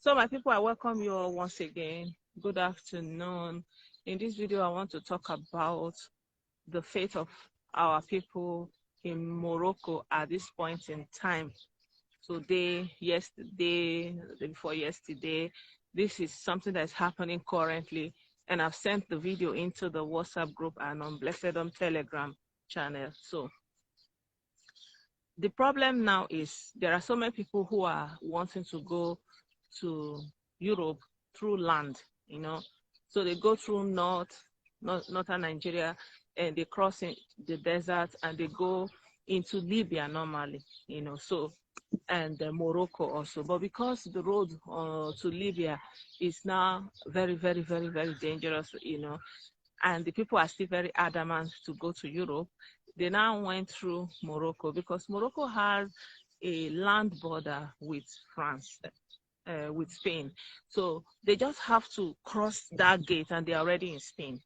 So my people, I welcome you all once again. Good afternoon. In this video, I want to talk about the fate of our people in Morocco at this point in time. Today, yesterday, the day before yesterday, this is something that's happening currently. And I've sent the video into the WhatsApp group and on Blessedom Telegram channel. So the problem now is there are so many people who are wanting to go to Europe through land, So they go through northern Nigeria and they cross in the desert and they go into Libya normally, and Morocco also. But because the road to Libya is now very, very, very, very dangerous, and the people are still very adamant to go to Europe, they now went through Morocco because Morocco has a land border with France, with Spain. So they just have to cross that gate and they're already in Spain.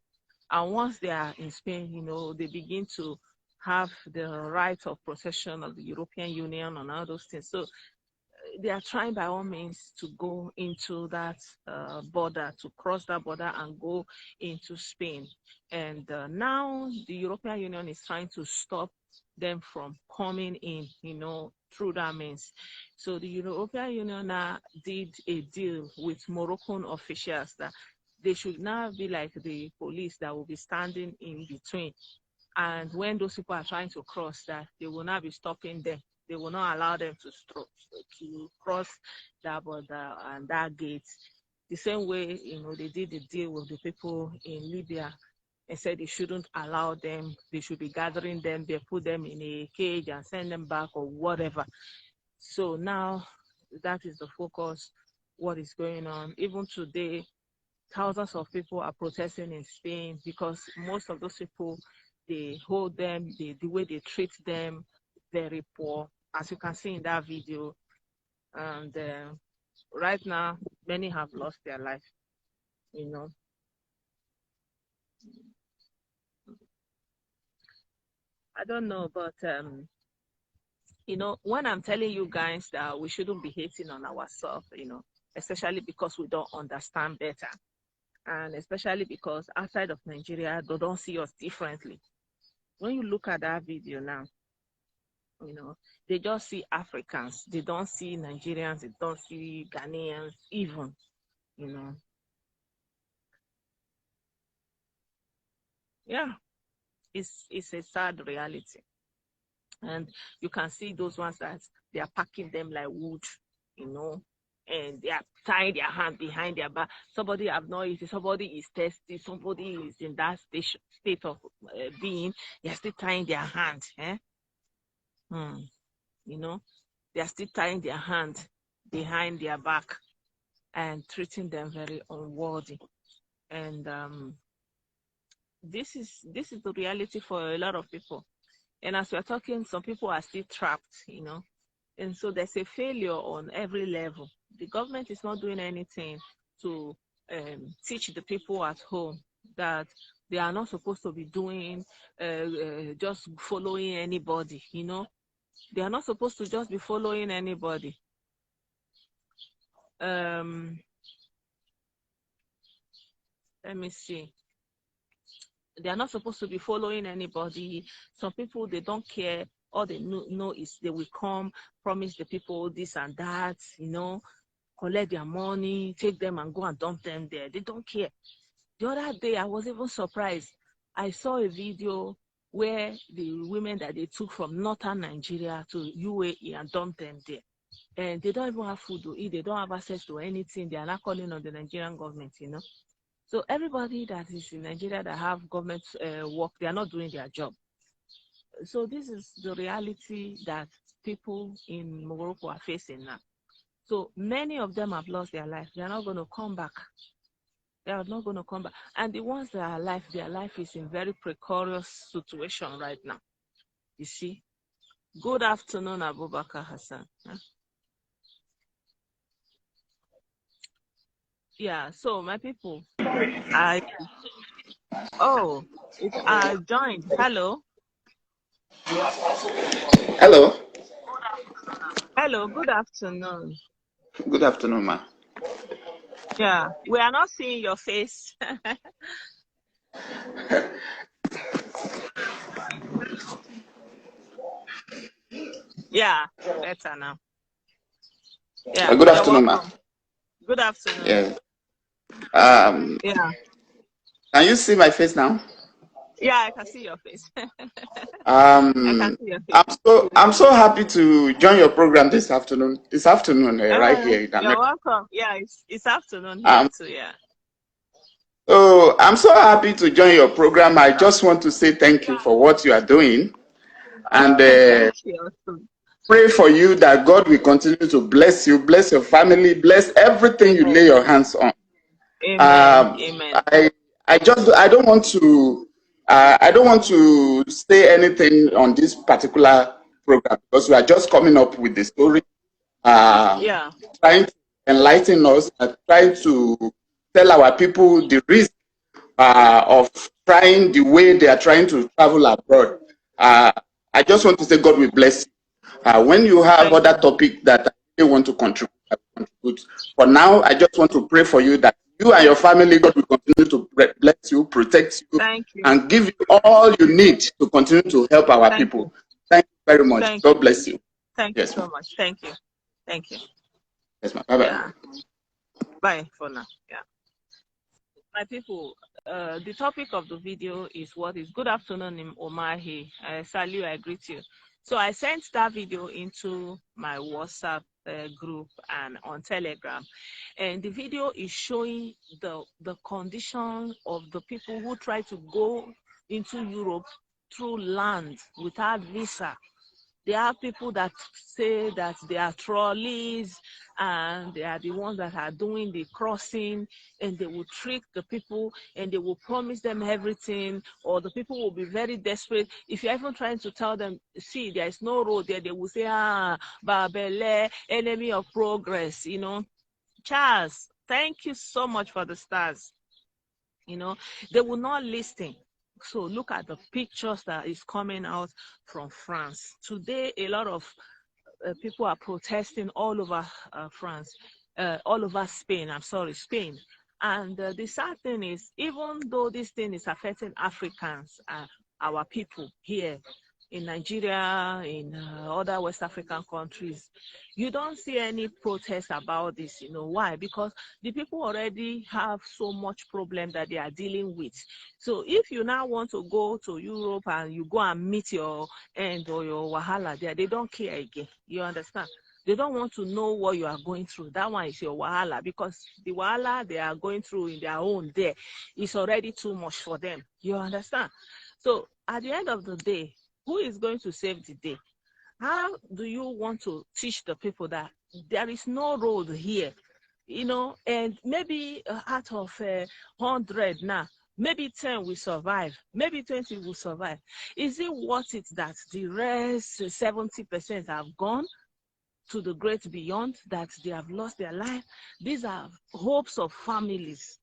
And once they are in Spain, they begin to have the right of possession of the European Union and all those things. So they are trying by all means to go into that border, to cross that border and go into Spain. And now the European Union is trying to stop them from coming in, through that means. So the European Union now did a deal with Moroccan officials that they should now be like the police that will be standing in between. And when those people are trying to cross that, they will not be stopping them. They will not allow them to cross that border and that gate. The same way, they did the deal with the people in Libya and said they shouldn't allow them. They should be gathering them. They put them in a cage and send them back or whatever. So now that is the focus, what is going on. Even today, thousands of people are protesting in Spain because most of those people, they hold them, the way they treat them, very poor, as you can see in that video. And right now, many have lost their life, I don't know, but, when I'm telling you guys that we shouldn't be hating on ourselves, especially because we don't understand better. And especially because outside of Nigeria, they don't see us differently. When you look at that video now, they just see Africans. They don't see Nigerians. They don't see Ghanaians even, Yeah, it's a sad reality. And you can see those ones that they are packing them like wood, and they are tying their hand behind their back. Somebody have not eaten, somebody is thirsty, somebody is in that state of being, they are still tying their hand. They are still tying their hand behind their back and treating them very unworthy. And this is the reality for a lot of people. And as we're talking, some people are still trapped, and so there's a failure on every level. The government is not doing anything to teach the people at home that they are not supposed to be doing just following anybody, They are not supposed to just be following anybody. Let me see. They are not supposed to be following anybody. Some people, they don't care. All they know is they will come, promise the people this and that, collect their money, take them and go and dump them there. They don't care. The other day, I was even surprised. I saw a video where the women that they took from northern Nigeria to UAE and dumped them there. And they don't even have food to eat. They don't have access to anything. They are not calling on the Nigerian government, So everybody that is in Nigeria that have government work, they are not doing their job. So this is the reality that people in Morocco are facing now. So many of them have lost their life. They are not going to come back. They are not going to come back. And the ones that are alive, their life is in very precarious situation right now. You see? Good afternoon, Abubakar Hassan. Yeah, so my people, I joined. Hello. Hello. Hello, good afternoon. Good afternoon, ma. Yeah, we are not seeing your face. Yeah, better now. Yeah, Good you're afternoon, ma. welcome. Good afternoon. Yeah. Um, Yeah, can you see my face now? yeah, I can see your face. I can Um, see your face. I'm so happy to join your program this afternoon. This afternoon, right here in You're America. welcome. Yeah, it's afternoon here Um, too. Yeah. so I'm so happy to join your program. I just want to say thank you for what you are doing, and Thank you. pray for you that God will continue to bless you, bless your family, bless everything you lay Amen. your hands on. Amen. Um, Amen. I don't want to say anything on this particular program because we are just coming up with the story, uh, Yeah. trying to enlighten us, and trying to tell our people the risk of trying the way they are trying to travel abroad. Uh, I just want to say God will bless you. When you have Thank other you. topic that you want to contribute, I will contribute. For now, I just want to pray for you that you and your family, God will continue to bless you, protect you, Thank you. and give you all you need to continue to help our Thank you. people. Thank you very much. Thank God you. bless you. Thank you Yes, so ma'am. much. Thank you. Thank you. Yes, ma'am. Bye bye. Yeah. Bye for now. Yeah. My people, the topic of the video is what is good afternoon in Omahi. Sally, I greet you. So I sent that video into my WhatsApp group and on Telegram. And the video is showing the condition of the people who try to go into Europe through land without visa. There are people that say that they are trolleys and they are the ones that are doing the crossing, and they will trick the people and they will promise them everything, or the people will be very desperate. If you're even trying to tell them, see, there is no road there, they will say, Babele, enemy of progress, Charles, thank you so much for the stars. They will not listen. So look at the pictures that is coming out from France today. A lot of people are protesting all over France, all over Spain. I'm sorry, Spain. And the sad thing is, even though this thing is affecting Africans, our people here in Nigeria, in other West African countries, you don't see any protest about this. You know why? Because the people already have so much problem that they are dealing with. So if you now want to go to Europe and you go and meet your end or your wahala there, they don't care again. You understand? They don't want to know what you are going through. That one is your wahala, because the wahala they are going through in their own there is already too much for them. You understand? So at the end of the day, who is going to save the day? How do you want to teach the people that there is no road here? And maybe out of 100 now, maybe 10 will survive, maybe 20 will survive. Is it worth it that the rest 70% have gone to the great beyond, that they have lost their life? These are hopes of families.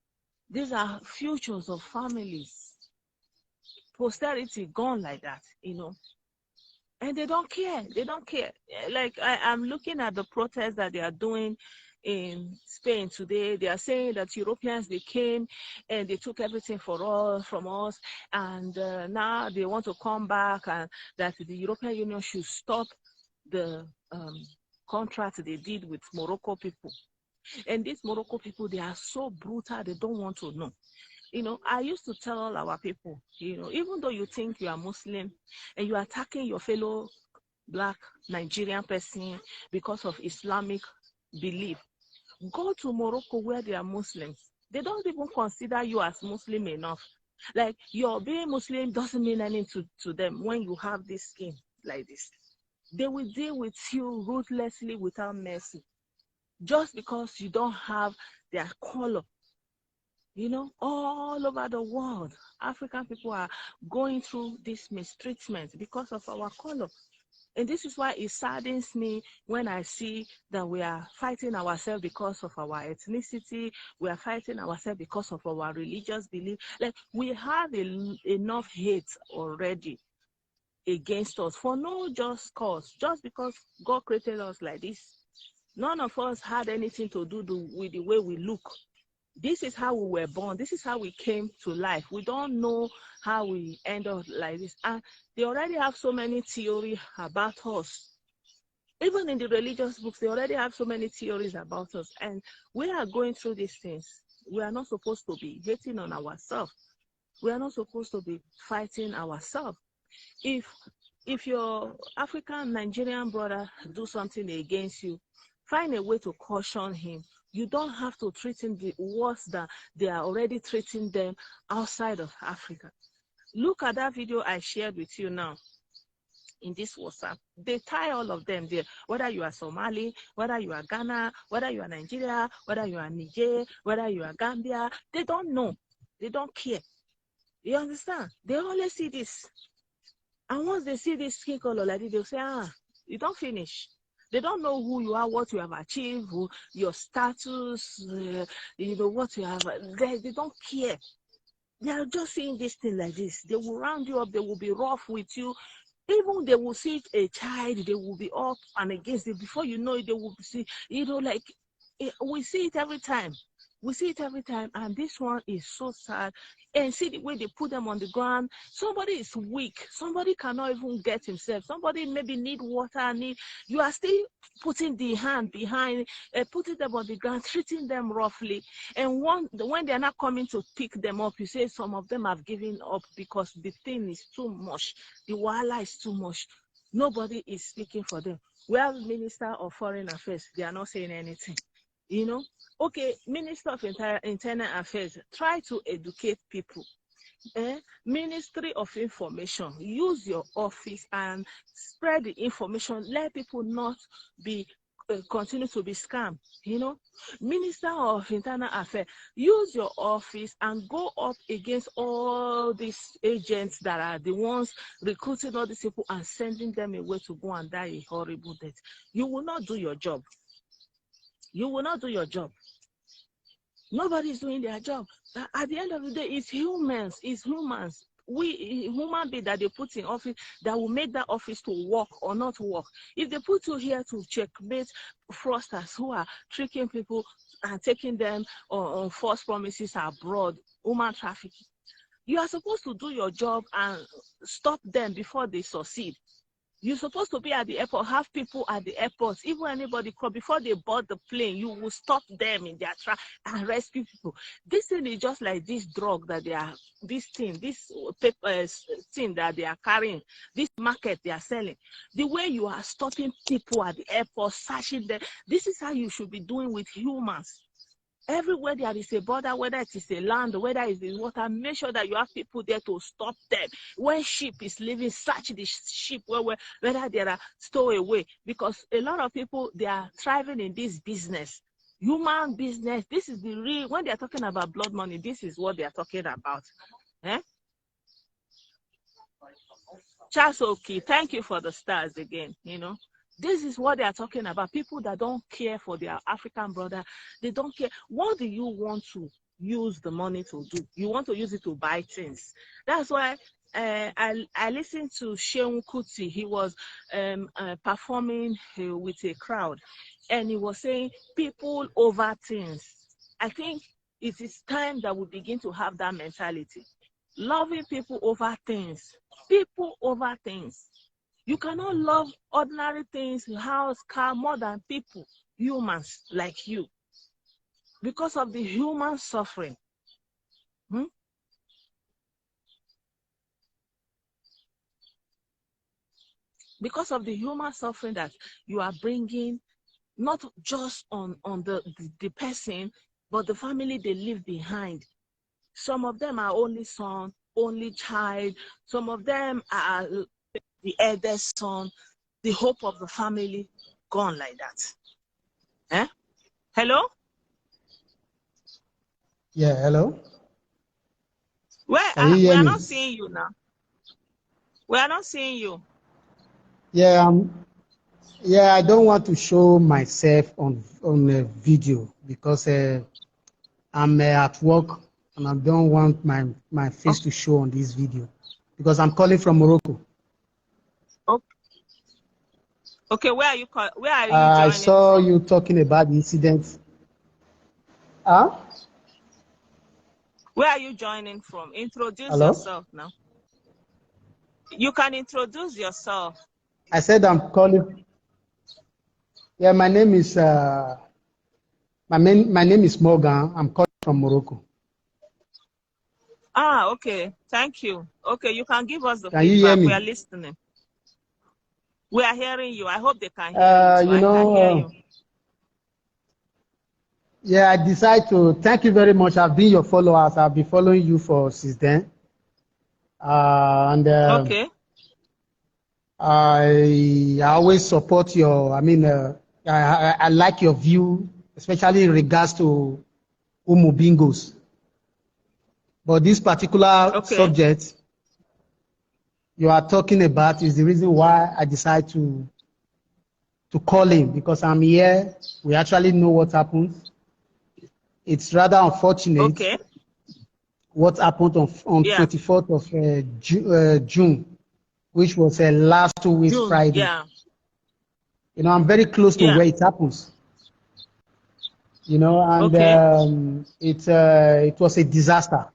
These are futures of families. Posterity gone like that. And they don't care. They don't care. Like I'm looking at the protests that they are doing in Spain today. They are saying that Europeans, they came and they took everything from us, and now they want to come back, and that the European Union should stop the contract they did with Morocco people. And these Morocco people, they are so brutal. They don't want to know. I used to tell all our people, even though you think you are Muslim and you are attacking your fellow Black Nigerian person because of Islamic belief, go to Morocco where they are Muslims. They don't even consider you as Muslim enough. Like, your being Muslim doesn't mean anything to them when you have this skin like this. They will deal with you ruthlessly without mercy just because you don't have their color. All over the world, African people are going through this mistreatment because of our color. And this is why it saddens me when I see that we are fighting ourselves because of our ethnicity. We are fighting ourselves because of our religious belief. Like, we have enough hate already against us for no just cause, just because God created us like this. None of us had anything to do with the way we look. This is how we were born. This is how we came to life. We don't know how we end up like this. And they already have so many theories about us. Even in the religious books, they already have so many theories about us. And we are going through these things. We are not supposed to be hating on ourselves. We are not supposed to be fighting ourselves. If your African Nigerian brother do something against you, find a way to caution him. You don't have to treat him the worse than they are already treating them outside of Africa. Look at that video I shared with you now in this WhatsApp. They tie all of them there, whether you are Somali, whether you are Ghana, whether you are Nigeria, whether you are Niger, whether you are Gambia. They don't know. They don't care. You understand? They always see this. And once they see this skin color like this, they'll say, you don't finish. They don't know who you are, what you have achieved, your status, what you have. They don't care. They are just seeing this thing like this. They will round you up. They will be rough with you. Even they will see a child, they will be up and against it. Before you know it, they will see, we see it every time. We see it every time, and this one is so sad. And see the way they put them on the ground. Somebody is weak. Somebody cannot even get himself. Somebody maybe need water. You are still putting the hand behind, putting them on the ground, treating them roughly. And when they are not coming to pick them up, you say some of them have given up because the thing is too much. The wahala is too much. Nobody is speaking for them. We have Minister of Foreign Affairs. They are not saying anything. Okay, Minister of Internal Affairs, try to educate people. Ministry of Information, use your office and spread the information. Let people not be continue to be scammed. Minister of Internal Affairs, use your office and go up against all these agents that are the ones recruiting all these people and sending them away to go and die a horrible death. You will not do your job. You will not do your job. Nobody is doing their job. At the end of the day, it's humans. It's humans. We human beings that they put in office that will make that office to work or not work. If they put you here to checkmate fraudsters who are tricking people and taking them on false promises abroad, human trafficking, you are supposed to do your job and stop them before they succeed. You're supposed to be at the airport, have people at the airport, even anybody come before they board the plane, you will stop them in their track and rescue people. This thing is just like this drug that they are, this thing that they are carrying, this market they are selling. The way you are stopping people at the airport, searching them, this is how you should be doing with humans. Everywhere there is a border, whether it is a land, whether it is water, make sure that you have people there to stop them. When ship is leaving, search the ship whether they are stowaway. Because a lot of people, they are thriving in this business. Human business. This is the real, when they are talking about blood money, this is what they are talking about. Charles Oki, thank you for the stars again, This is what they are talking about. People that don't care for their African brother. They don't care. What do you want to use the money to do? You want to use it to buy things. That's why I listened to Sheung Kuti. He was performing with a crowd. And he was saying, people over things. I think it is time that we begin to have that mentality. Loving people over things. People over things. You cannot love ordinary things, house, car, more than people, humans like you, because of the human suffering. Because of the human suffering that you are bringing, not just on the person, but the family they leave behind. Some of them are only son, only child. Some of them are the eldest son, the hope of the family, gone like that. Hello? Yeah, hello? Where Can you we hear are me? not seeing you now. We are not seeing you. Yeah, I don't want to show myself on a video because I'm at work and I don't want my face to show on this video because I'm calling from Morocco. Okay, where are you joining I saw from? you talking about the incident. Where are you joining from? Introduce Hello? yourself now. You can introduce yourself. I said I'm calling. Yeah, my name is my name is Morgan. I'm calling from Morocco. Ah, okay. Thank you. Okay, you can give us the Can you hear feedback. We are me? listening. We are hearing you. I hope they can hear you too. You I can hear know, you. yeah, I decided to thank you very much. I've been your followers. I've been following you for since then. And Okay. I always support your, I like your view, especially in regards to Umu Bingos. But this particular Okay. subject you are talking about is the reason why I decided to call him, because I'm here. We actually know what happened. It's rather unfortunate Okay. what happened on Yeah. 24th of June, which was last 2 weeks June. Friday. Yeah. You know, I'm very close to Yeah. where it happens. You know, and Okay. it was a disaster.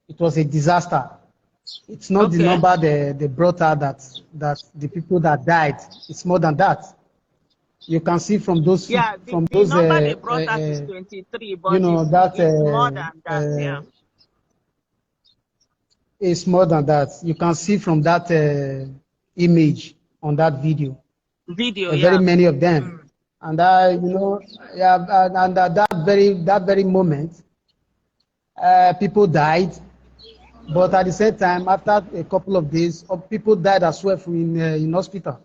It was a disaster. It's not the Okay. number they brought out that the people that died. It's more than that. You can see from those Yeah. from The those number they brought up is 23, you but know it's that it's more than that. Yeah. it's more than that. You can see from that image on that video. Video. Very Yeah. many of them, Mm. and you know, yeah, and at that very moment, people died. But at the same time, after a couple of days, people died as well in hospital,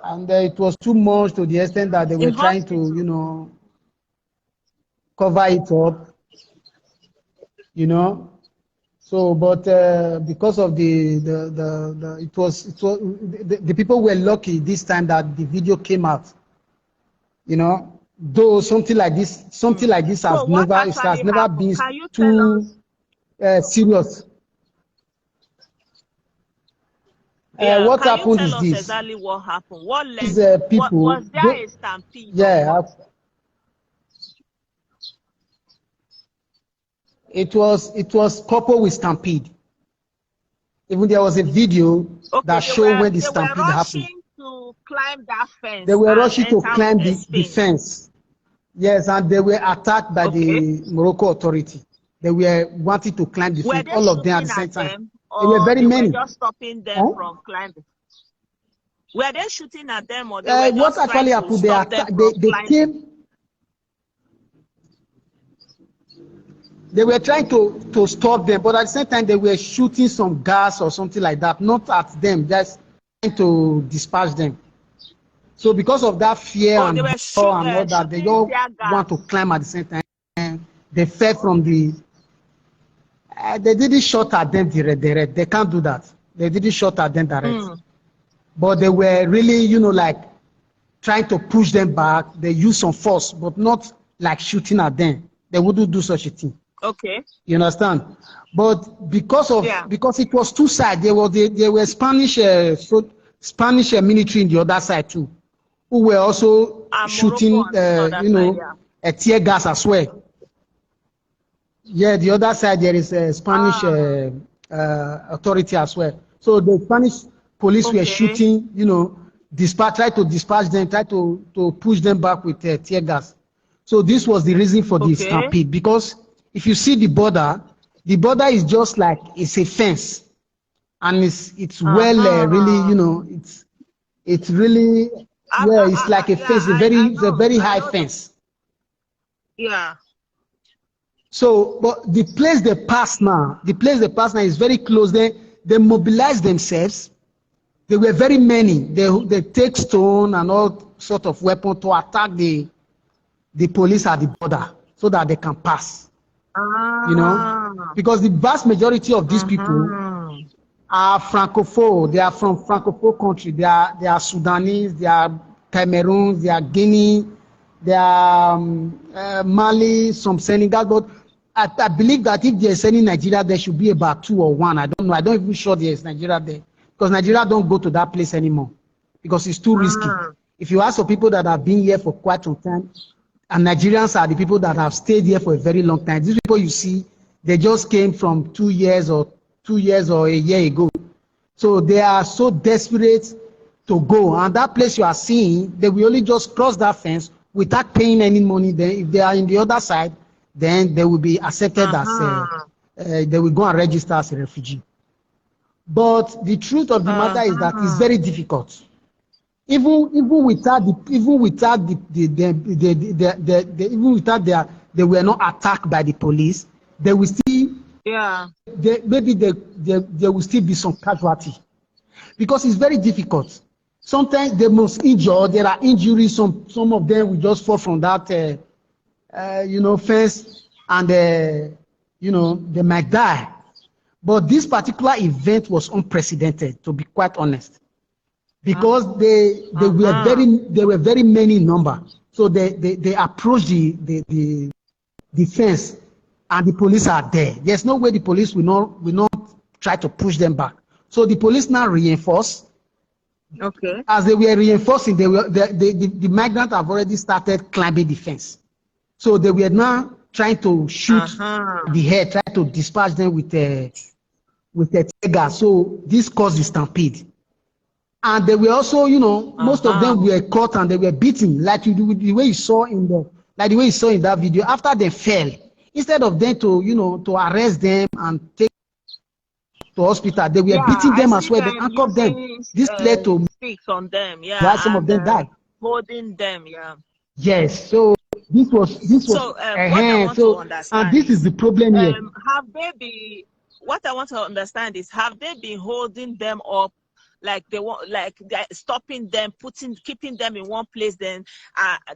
and it was too much to the extent that they were In trying to, hospital. cover it up, you know. So, but because of the people were lucky this time that the video came out, you know. Though something Mm. like this So what has actually never happened? been Can you tell too us? serious. Yeah. What Can you happened tell is us this: exactly what happened? What led? these What people, was there a stampede or yeah, what? it was coupled with stampede. Even there was a video Okay, that showed when the they were stampede happened. rushing to climb that They fence were and rushing to enter climb the Spain. fence. Yes, and they were attacked by Okay. the Morocco authority. They were wanting to climb the Were fence, they all of them at shooting the same at time. them There were or very they were many. just stopping them Huh? from climbing? Were they shooting at them or they were What just trying actually to happened? stop them from They climbing? came. They were trying to stop them, but at the same time they were shooting some gas or something like that, not at them, just trying to dispatch them. So because of that fear Oh, they and were horror and all that, they shooting all tear want gas. to climb at the same time. They fell from the. They didn't shot at them direct. They can't do that. They didn't shot at them direct. Mm. But they were really, like trying to push them back. They used some force, but not like shooting at them. They wouldn't do such a thing. Okay. You understand? But Yeah. because it was two sides, there were Spanish military in the other side too, who were also And Morocco shooting, on this other side, yeah. a tear gas as well. Yeah, the other side there is a Spanish Ah, authority as well. So the Spanish police were okay. shooting, try to dispatch them, try to push them back with tear gas. So this was the reason for the Okay. stampede, because if you see the border is just like it's a fence, and it's well really, Uh-huh. it's really, yeah, it's like a Yeah, fence, it's a I know. very I high know the fence. yeah. So, but the place they pass now is very close. They mobilize themselves. There were very many. They take stone and all sort of weapon to attack the police at the border so that they can pass. Ah. Because the vast majority of these people Uh-huh. are francophone. They are from francophone country. They are Sudanese. They are Cameroons. They are Guinea. They are Mali. Some Senegal. But I believe that if there's any Nigeria, there should be about 2 or 1. I don't know. I don't even sure there's Nigeria there, because Nigeria don't go to that place anymore because it's too risky. Ah. If you ask for people that have been here for quite some time, And Nigerians are the people that have stayed here for a very long time. These people you see, they just came from 2 years or a year ago. So they are so desperate to go. And that place you are seeing, they will only just cross that fence without paying any money. Then if they are in the other side, then they will be accepted as, they will go and register as a refugee. But the truth of the matter is that it's very difficult. Even without they were not attacked by the police, they will still maybe there will still be some casualty, because it's very difficult. Sometimes they must injure, there are injuries, some of them will just fall from that fence, and they might die. But this particular event was unprecedented, to be quite honest, because they were very many in number. So they approached the fence, and the police are there. There's no way the police will not try to push them back. So the police now reinforce. Okay. As they were reinforcing, the migrants have already started climbing the fence. So they were now trying to shoot the head, trying to dispatch them with a tiger. So this caused the stampede. And they were also, most of them were caught and they were beaten, like the way you saw in that video. After they fell, instead of them to arrest them and take to hospital, they were beating them as well. They handcuffed them. This led to sticks on them, why some of them died. Holding them, Yes. So this was what I want to understand, and this is the problem here. What I want to understand is, have they been holding them up, like they're stopping them, keeping them in one place, then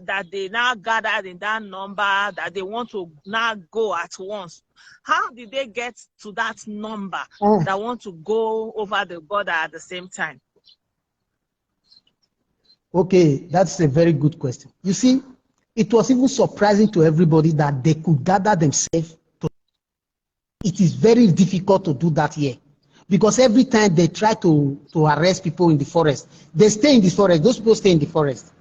that they now gathered in that number, that they want to now go at once? How did they get to that number that want to go over the border at the same time? Okay, that's a very good question. You see, it was even surprising to everybody that they could gather themselves. It is very difficult to do that here, because every time they try to arrest people in the forest, they stay in the forest. Those people stay in the forest.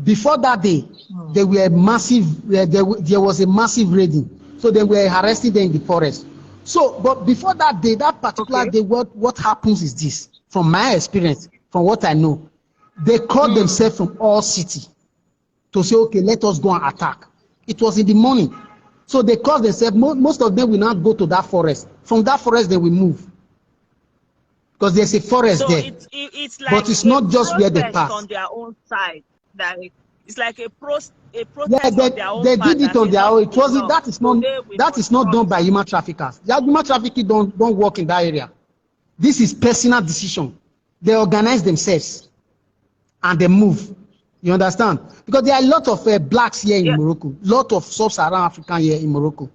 Before that day, there was a massive raiding. So they were arresting them in the forest. So, but before that day, that particular day, what happens is this, from my experience, from what I know, they called themselves from all city to say, okay, let us go and attack. It was in the morning. So they called themselves, most of them will not go to that forest. From that forest, they will move, because there's a forest there. It's like, but it's not just where they pass. On their own side. It's like a protest on their own. They did it on their own. That is not done by human traffickers. Human trafficking don't work in that area. This is personal decision. They organize themselves and they move. You understand? Because there are a lot of blacks here in Morocco, a lot of sub-Saharan African here in Morocco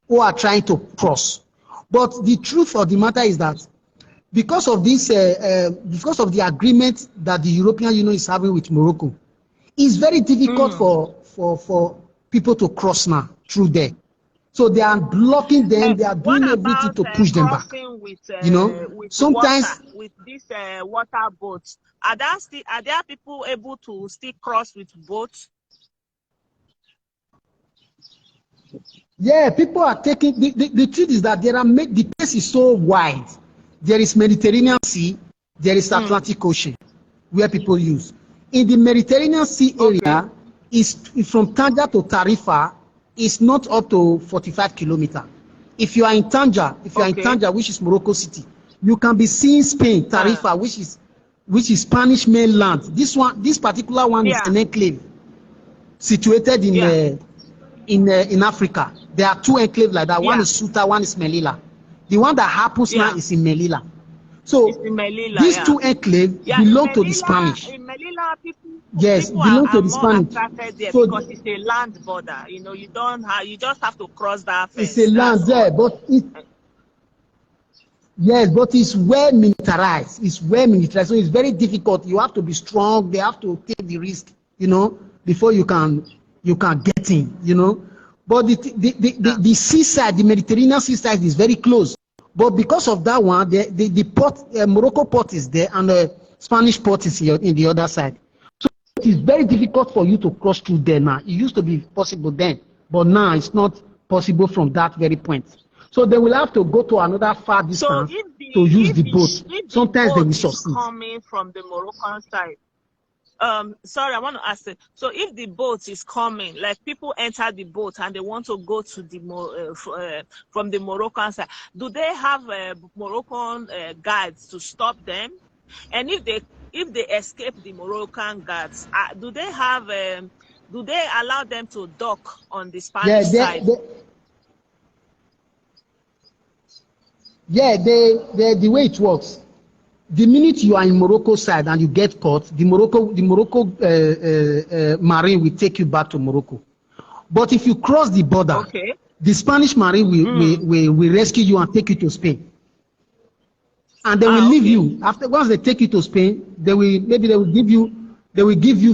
who are trying to cross. But the truth of the matter is that because of this, because of the agreement that the European Union is having with Morocco, it's very difficult for people to cross now through there. So they are blocking them. They are doing everything to push them back. With sometimes with these water boats, are there people able to still cross with boats? Yeah, people are taking. The truth is that the place is so wide. There is Mediterranean Sea, there is Atlantic Ocean, where people use. In the Mediterranean Sea area, is from Tanja to Tarifa, is not up to 45 kilometers. If you are in Tanja, which is Morocco City, you can be seeing Spain, Tarifa, which is Spanish mainland. This particular one is an enclave situated in Africa. There are two enclaves like that. One is Ceuta, one is Melilla. The one that happens now is in Melilla. So these two enclaves belong to the Spanish. In Melilla, people belong to the Spanish. There because it's a land border. You just have to cross that fence. It's a land there, but but it's well militarized. It's well militarized, so it's very difficult. You have to be strong. They have to take the risk, before you can get in, But the seaside, the Mediterranean seaside, is very close. But because of that one, the port, Morocco port is there, and the Spanish port is here in the other side. So it is very difficult for you to cross through there now. It used to be possible then, but now it's not possible from that very point. So they will have to go to another far distance to use the boat. Sometimes they will succeed. Coming from the Moroccan side. Sorry, I want to ask it. So if the boat is coming, like people enter the boat and they want to go to the from the Moroccan side, do they have Moroccan guards to stop them? And if they escape the Moroccan guards, do they allow them to dock on the Spanish side? The way it works, the minute you are in Morocco side and you get caught, the Morocco Marine will take you back to Morocco. But if you cross the border, the Spanish Marine will rescue you and take you to Spain. And they will leave you. Once they take you to Spain, they will give you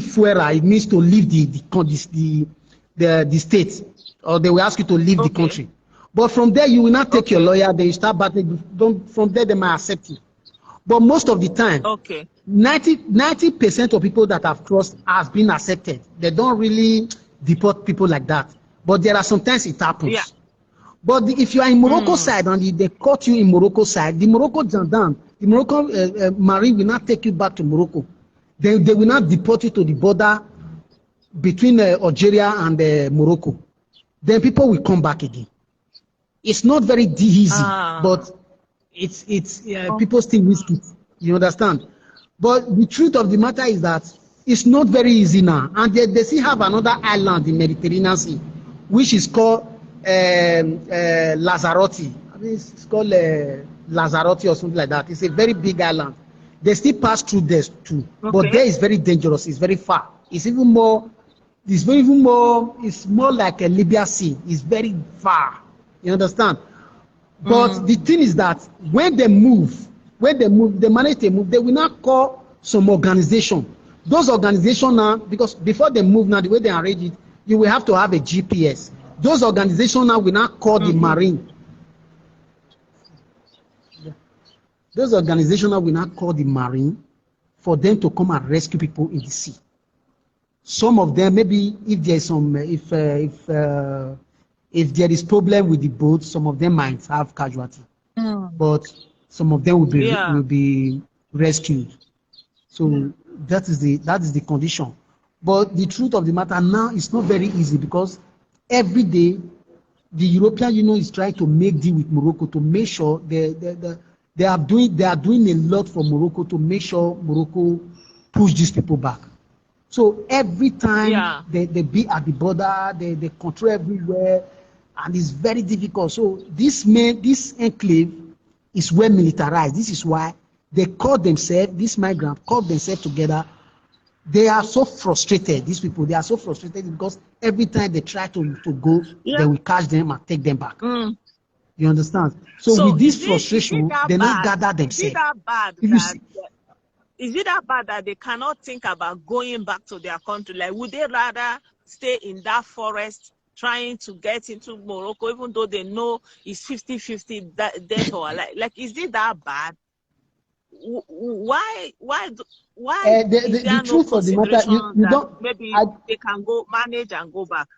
fuera. It means to leave the state, or they will ask you to leave the country. But from there, you will not take your lawyer. Then you start battling. From there, they might accept you. But most of the time, 90% of people that have crossed has been accepted. They don't really deport people like that. But there are sometimes it happens. Yeah. But if you are in Morocco side and they caught you in Morocco side, the Morocco gendarme, the Moroccan Marine will not take you back to Morocco. They will not deport you to the border between Algeria and Morocco. Then people will come back again. It's not very easy, but people still risk it. You understand? But the truth of the matter is that it's not very easy now. And they still have another island in the Mediterranean Sea, which is called Lanzarote. I mean, it's called Lanzarote or something like that. It's a very big island. They still pass through there too, but there is very dangerous. It's very far. It's more like a Libya Sea. It's very far. You understand? But the thing is that when they manage to move, they will not call some organization. Those organizations now, because before they move now, the way they arrange it, you will have to have a GPS. Those organizations now will not call the Marine. Those organizations now will not call the Marine for them to come and rescue people in the sea. Some of them, maybe if there is some, if there is problem with the boat, some of them might have casualty, but some of them will be rescued. So that is the condition. But the truth of the matter now, it's not very easy because every day the European Union is trying to make deal with Morocco to make sure they are doing a lot for Morocco to make sure Morocco push these people back. So every time they be at the border, they control everywhere, and it's very difficult. So this enclave is well militarized. This is why they call themselves, these migrants call themselves together. They are so frustrated, these people, they are so frustrated because every time they try to go, they will catch them and take them back. You understand? So with this frustration, they not gather themselves. Is it that bad that they cannot think about going back to their country? Like, would they rather stay in that forest trying to get into Morocco, even though they know it's 50-50 death or alive? Like, is it that bad? Why the truth of the matter, you don't, maybe they can go manage and go back?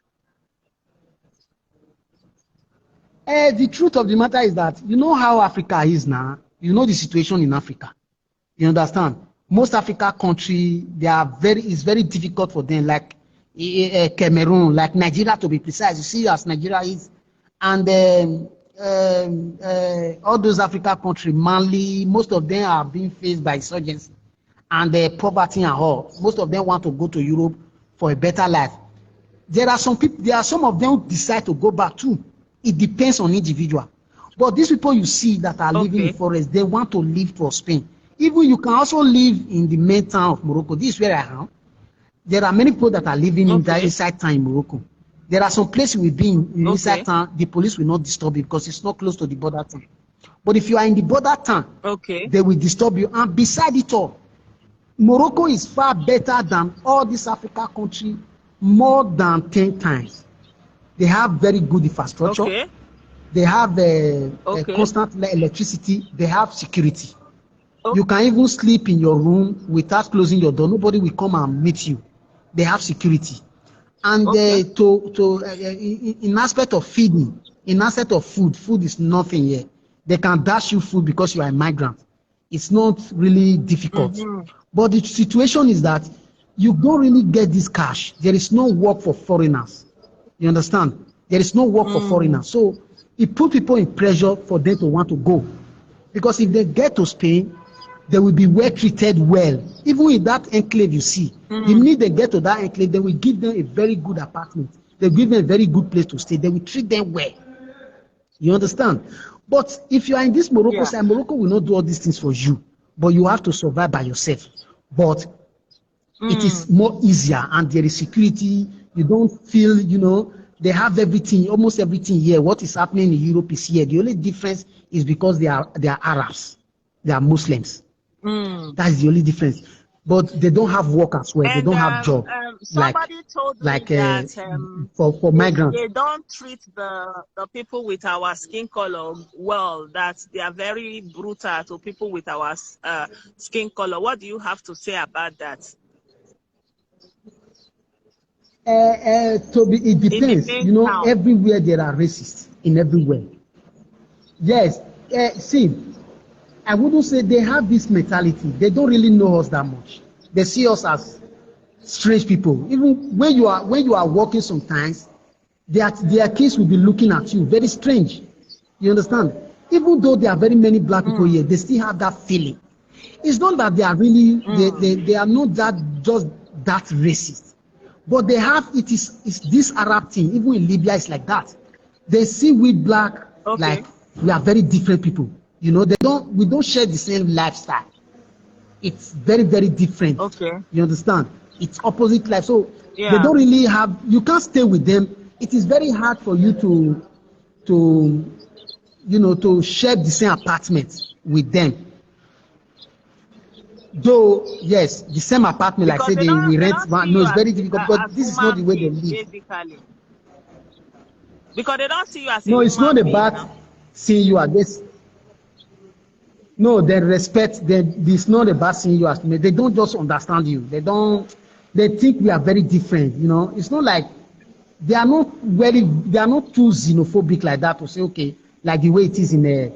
The truth of the matter is that you know how Africa is now. You know the situation in Africa. You understand? Most African countries, it's very difficult for them, like Cameroon, like Nigeria to be precise. You see as Nigeria is, and all those African countries, Mali, most of them are being faced by insurgency and poverty and all. Most of them want to go to Europe for a better life. There are some of them who decide to go back too. It depends on individual. But these people you see that are living in forest, they want to live for Spain. Even you can also live in the main town of Morocco. This is where I am. There are many people that are living in the inside town in Morocco. There are some places we've been in inside town, the police will not disturb you because it's not close to the border town. But if you are in the border town, they will disturb you. And beside it all, Morocco is far better than all these African countries, more than 10 times. They have very good infrastructure. They have constant electricity. They have security. You can even sleep in your room without closing your door. Nobody will come and meet you. they have security. And in aspect of feeding, in aspect of food is nothing here. They can dash you food because you are a migrant. It's not really difficult. But the situation is that you don't really get this cash. There is no work for foreigners. You understand? There is no work for foreigners. So it put people in pressure for them to want to go. Because if they get to Spain, they will be well treated well. Even in that enclave you see, the minute they get to that enclave, they will give them a very good apartment. They will give them a very good place to stay. They will treat them well. You understand? But if you are in this Morocco side, Morocco will not do all these things for you. But you have to survive by yourself. But it is more easier and there is security. You don't feel, they have everything, almost everything here. What is happening in Europe is here. The only difference is because they are Arabs. They are Muslims. That's the only difference. But they don't have work as well. And they don't have job. Somebody told me that for migrants. They don't treat the people with our skin color well, that they are very brutal to people with our skin color. What do you have to say about that? It depends. Everywhere there are racists in everywhere. Yes. See, I wouldn't say they have this mentality. They don't really know us that much. They see us as strange people. Even when you are working sometimes, their kids will be looking at you very strange. You understand? Even though there are very many black people here, they still have that feeling. It's not that they are really they are not just that racist. But they have it's this Arab thing. Even in Libya, it's like that. They see we black like we are very different people. We don't share the same lifestyle. It's very, very different. You understand? It's opposite life. So they don't really have, you can't stay with them. It is very hard for you to share the same apartment with them. Though, yes, the same apartment, Because like say we rent one. No, it's very difficult, but this is not the way they live. Basically. Because they don't see you as a it's not about seeing you as this. No, they respect. It's not about seeing you as. They don't just understand you. They think we are very different. It's not like they are not too xenophobic like that to say, okay, like the way it is in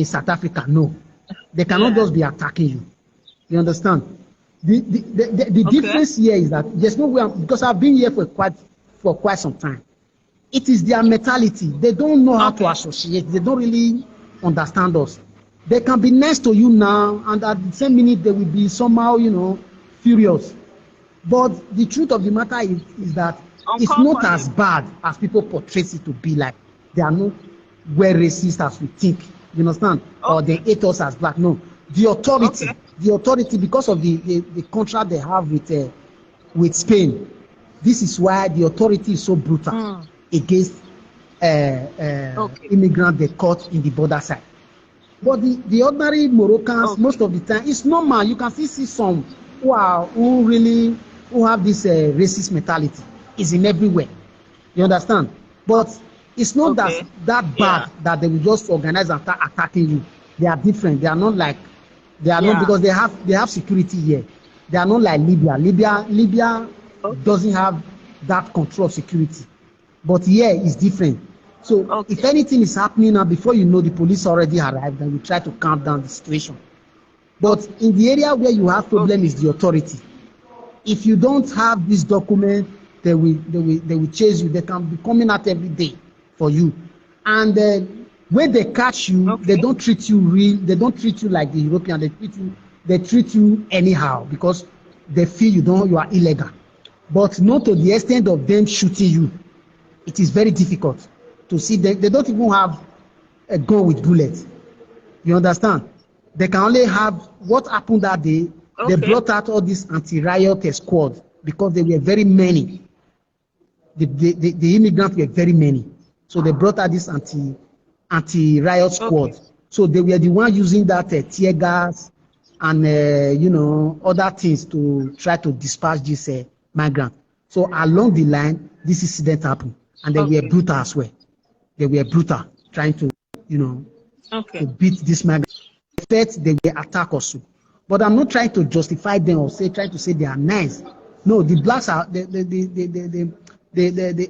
South Africa. No, they cannot just be attacking you. You understand? The difference here is that there's no way, because I've been here for quite some time. It is their mentality. They don't know how to associate. They don't really understand us. They can be nice to you now, and at the same minute they will be somehow, furious. But the truth of the matter is that it's not as bad as people portray it to be. Like they are not well racist as we think. You understand? Or they hate us as black. No, the authority, because of the contract they have with Spain. This is why the authority is so brutal against immigrants they caught in the border side. But the ordinary Moroccans, most of the time, it's normal. You can still see some who have this racist mentality. It's in everywhere. You understand? But it's not that bad that they will just organize and start attacking you. They are different. They are not because they have security here. They are not like Libya. Libya doesn't have that control of security. But here it's different. So if anything is happening now, before you know, the police already arrived and we try to calm down the situation. But in the area where you have problem is the authority. If you don't have this document, they will chase you. They can be coming out every day for you. And when they catch you, they don't treat you They don't treat you like the European. They treat you anyhow because they feel you are illegal. But not to the extent of them shooting you. It is very difficult to see. They don't even have a gun with bullets. You understand? They can only have what happened that day. They brought out all this anti-riot squad because they were very many. The immigrants were very many. So they brought out this anti-riot squad. So they were the one using that tear gas and other things to try to dispatch this migrant. So along the line, this incident happened, and they were brutal as well. They were brutal, trying to to beat this migrant. In fact, they were attacked also. But I'm not trying to justify them or trying to say they are nice. No, the blacks are the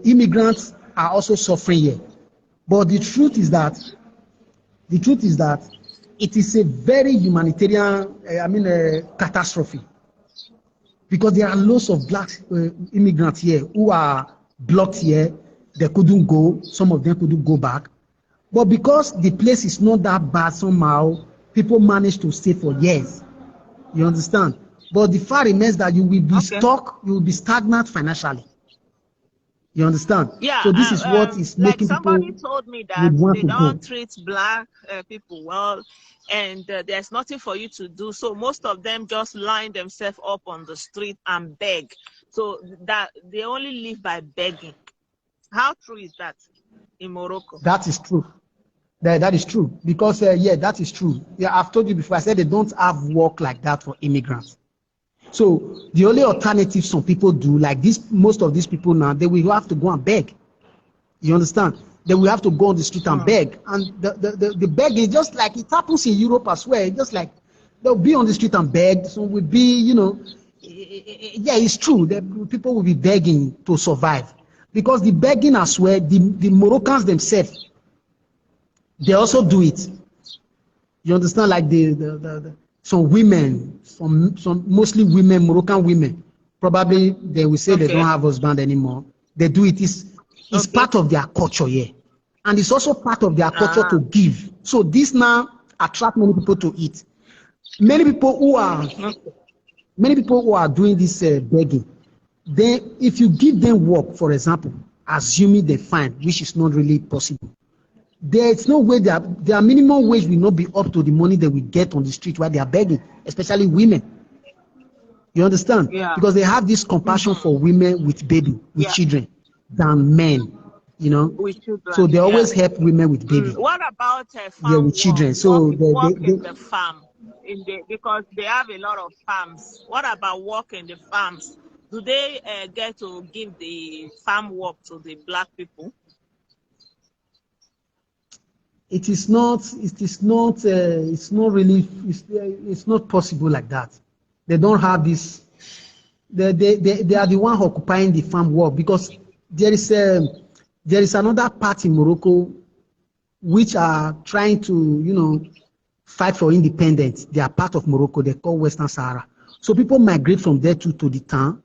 immigrants are also suffering here. But the truth is that it is a very humanitarian, catastrophe, because there are lots of black immigrants here who are blocked here. They couldn't go. Some of them couldn't go back. But because the place is not that bad somehow, people manage to stay for years. You understand? But the fact remains that you will be stuck, you will be stagnant financially. You understand? Yeah, So this is what is like making people somebody told me that would want they to go. don't treat black people well, and there's nothing for you to do. So most of them just line themselves up on the street and beg. So that they only live by begging. How true is that in Morocco? That is true. That is true, because yeah, that is true. Yeah, I've told you before. I said they don't have work like that for immigrants. So the only alternative some people do, like this, most of these people now, they will have to go and beg. You understand? They will have to go on the street and beg, and the begging, just like it happens in Europe as well. Just like they'll be on the street and beg. So will be, yeah, it's true that people will be begging to survive, because the begging as well, the Moroccans themselves, they also do it. You understand? Like some women, some mostly women, Moroccan women, probably they will say they don't have husband anymore. They do it. It's part of their culture here, and it's also part of their culture to give. So this now attract many people to it. Many people who are doing this begging, then if you give them work, for example, assuming they find, which is not really possible, there's no way their minimum wage will not be up to the money they will get on the street while they are begging, especially women. You understand? Yeah. Because they have this compassion for women with baby, with children, than men. With children, so they always help women with baby. What about farm with children? work? So work in the farm, because they have a lot of farms. What about work in the farms? Do they get to give the farm work to the black people? It's not really, it's not possible like that. They don't have this. They are the one occupying the farm work, because there is another part in Morocco which are trying to fight for independence. They are part of Morocco. They call Western Sahara. So people migrate from there to the town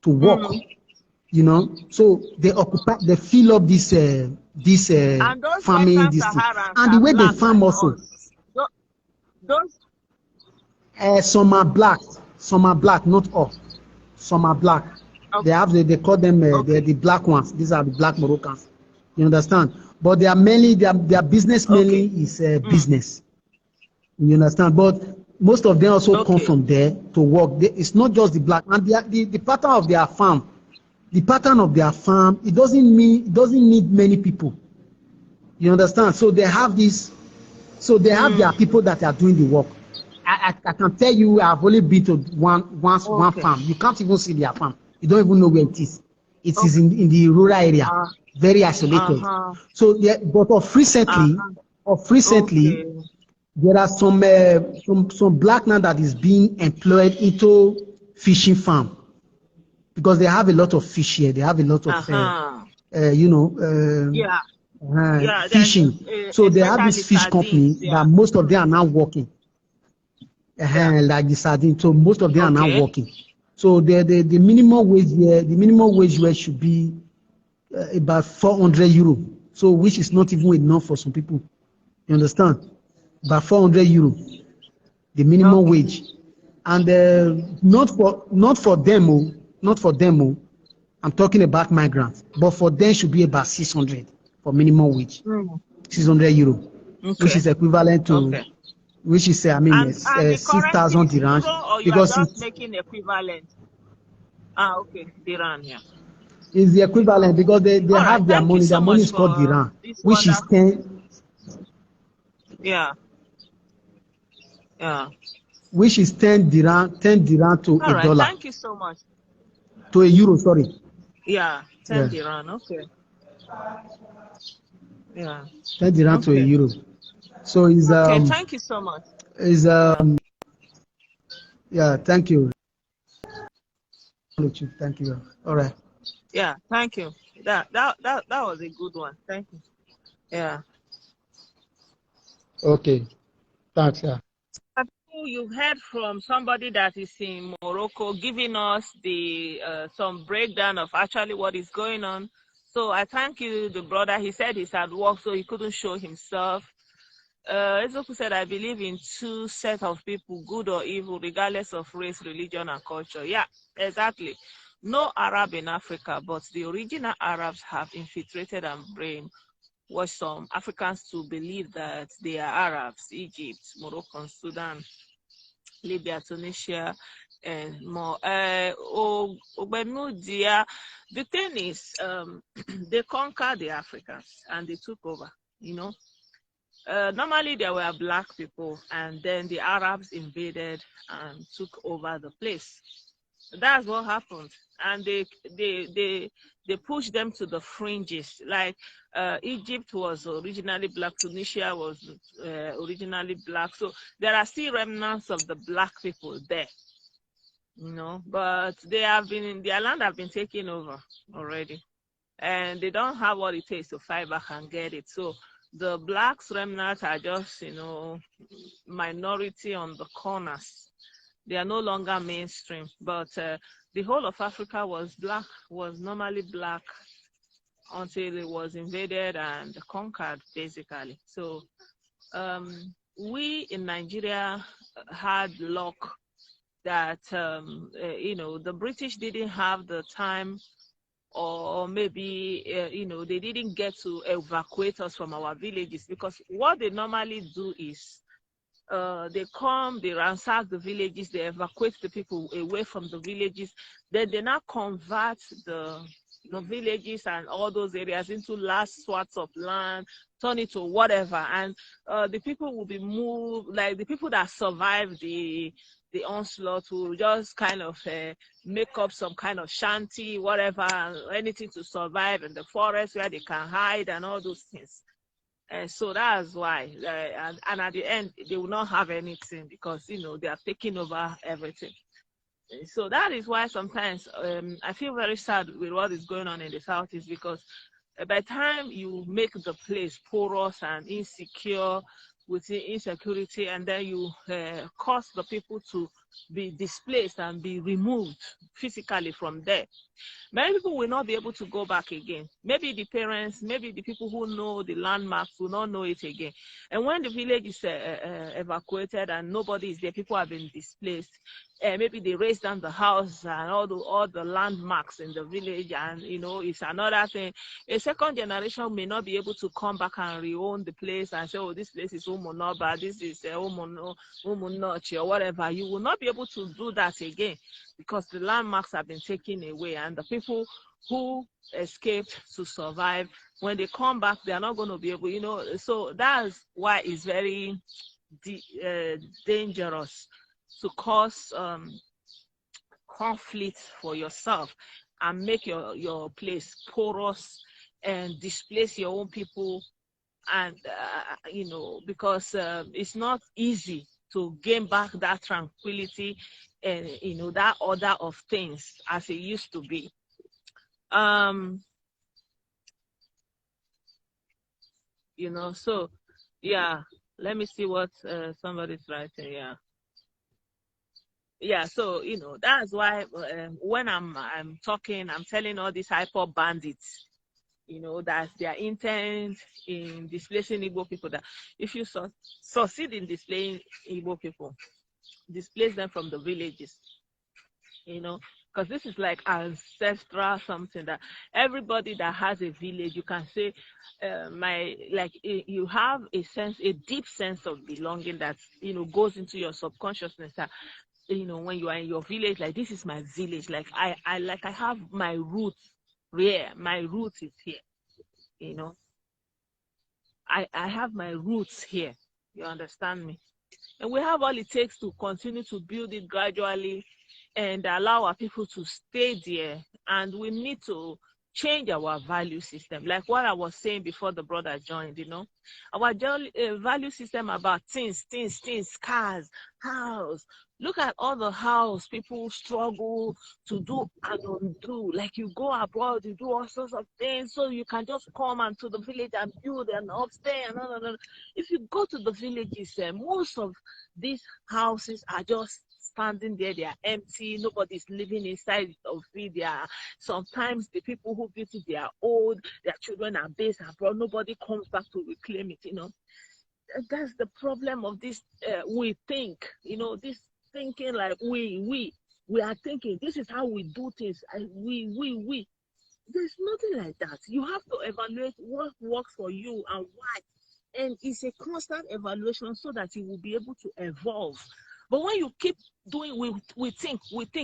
to work. So they fill up this farming district, and the way they farm also. Some are black, not all. Some are black. They call them the black ones. These are the black Moroccans. You understand? But they are mainly their business mainly is business. You understand? But most of them also come from there to work. It's not just the black, and the pattern of their farm. The pattern of their farm, it doesn't need many people. You understand? So they have this. So they have their people that are doing the work. I can tell you, I've only been to one farm. You can't even see their farm. You don't even know where it is. It is in the rural area, very isolated. So, but of recently, there are some black man that is being employed into fishing farm, because they have a lot of fish here. They have a lot of fishing. So they have this fish company that most of them are now working. Like the sardine. So most of them are now working. So the minimum wage here, should be about 400 euro. So which is not even enough for some people. You understand? About 400 euro, the minimum wage, and not for them. I'm talking about migrants, but for them should be about 600 for minimum wage. 600 euro, which is equivalent to. Which is, 6,000 dirhams. Because it's making equivalent. Dirham, yeah. Is the equivalent, because they have their money. Their money is called dirham, which is 10. Yeah. Which is 10 dirham to a dollar. Thank you so much. To a euro, sorry. Yeah, 10 dirham. Okay. Yeah. 10 dirham to a euro. So is thank you so much. Thank you. Thank you. All right. Yeah, thank you. That was a good one. Thank you. Yeah. Okay. Thanks. Yeah. You've heard from somebody that is in Morocco giving us the some breakdown of actually what is going on. So I thank you, the brother. He said he's at work, so he couldn't show himself. Ezoku said, I believe in two sets of people, good or evil, regardless of race, religion, and culture. Yeah, exactly. No Arab in Africa, but the original Arabs have infiltrated and brainwashed some Africans to believe that they are Arabs, Egypt, Morocco, Sudan, Libya, Tunisia, and more. The thing is, they conquered the Africans and they took over, you know. Normally there were black people, and then the Arabs invaded and took over the place. That's what happened, and they pushed them to the fringes. Like Egypt was originally black, Tunisia was originally black, so there are still remnants of the black people there, you know. But their land have been taken over already, and they don't have what it takes to fight back and get it. So the blacks remnants are just, you know, minority on the corners. They are no longer mainstream, but the whole of Africa was normally black until it was invaded and conquered, basically. So we in Nigeria had luck that, you know, the British didn't have the time, or maybe, you know, they didn't get to evacuate us from our villages, because what they normally do is they come, they ransack the villages, they evacuate the people away from the villages, then they now convert the villages and all those areas into large swaths of land, turn it to whatever, and the people will be moved, like the people that survive the onslaught will just kind of make up some kind of shanty, whatever, anything to survive in the forest where they can hide and all those things. And so that's why, and at the end, they will not have anything, because, you know, they are taking over everything. So that is why sometimes I feel very sad with what is going on in the Southeast, because by the time you make the place porous and insecure with insecurity, and then you cause the people to be displaced and be removed physically from there, many people will not be able to go back again. Maybe the parents, maybe the people who know the landmarks will not know it again. And when the village is evacuated and nobody is there, people have been displaced. Maybe they raise down the house and all the landmarks in the village, and, you know, it's another thing. A second generation may not be able to come back and re-own the place and say, oh, this place is Umunoba, this is Umunochi, or whatever. You will not be able to do that again, because the landmarks have been taken away, and the people who escaped to survive, when they come back, they are not going to be able, you know. So that's why it's very dangerous to cause conflict for yourself and make your place porous and displace your own people, and you know, because it's not easy to gain back that tranquility and, you know, that order of things as it used to be. You know, so yeah, let me see what somebody's writing. Yeah, so, you know, that's why when I'm talking, I'm telling all these hyper bandits, you know, that their intent in displacing Igbo people, that if you succeed in displaying Igbo people, displace them from the villages, you know, because this is like ancestral something that everybody that has a village, you can say, you have a deep sense of belonging that, you know, goes into your subconsciousness, that, you know, when you are in your village, like, this is my village, like I have my roots here, my roots is here, you know, I have my roots here, you understand me? And we have all it takes to continue to build it gradually and allow our people to stay there. And we need to change our value system. Like what I was saying before the brother joined, our value system about things, cars, house. Look at all the house people struggle to do and undo. Like you go abroad, you do all sorts of things, so you can just come and to the village and build an upstairs. No. If you go to the villages, most of these houses are just standing there, they are empty, nobody's living inside of it. Sometimes the people who built it, they are old, their children are based abroad, nobody comes back to reclaim it. That's the problem of this. We think, this thinking like we are thinking this is how we do things. We. There's nothing like that. You have to evaluate what works for you and why. And it's a constant evaluation so that you will be able to evolve. But when you keep doing, we think,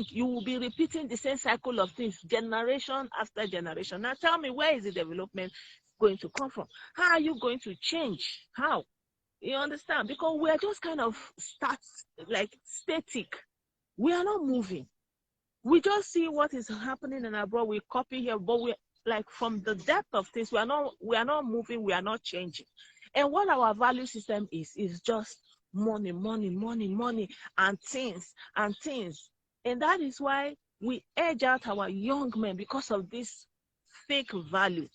you will be repeating the same cycle of things generation after generation. Now tell me, where is the development going to come from? How are you going to change? How? You understand? Because we are just kind of static. We are not moving. We just see what is happening in abroad. We copy here, but we like from the depth of things. We are not moving. We are not changing. And what our value system is just money, and things. And that is why we edge out our young men because of this fake value.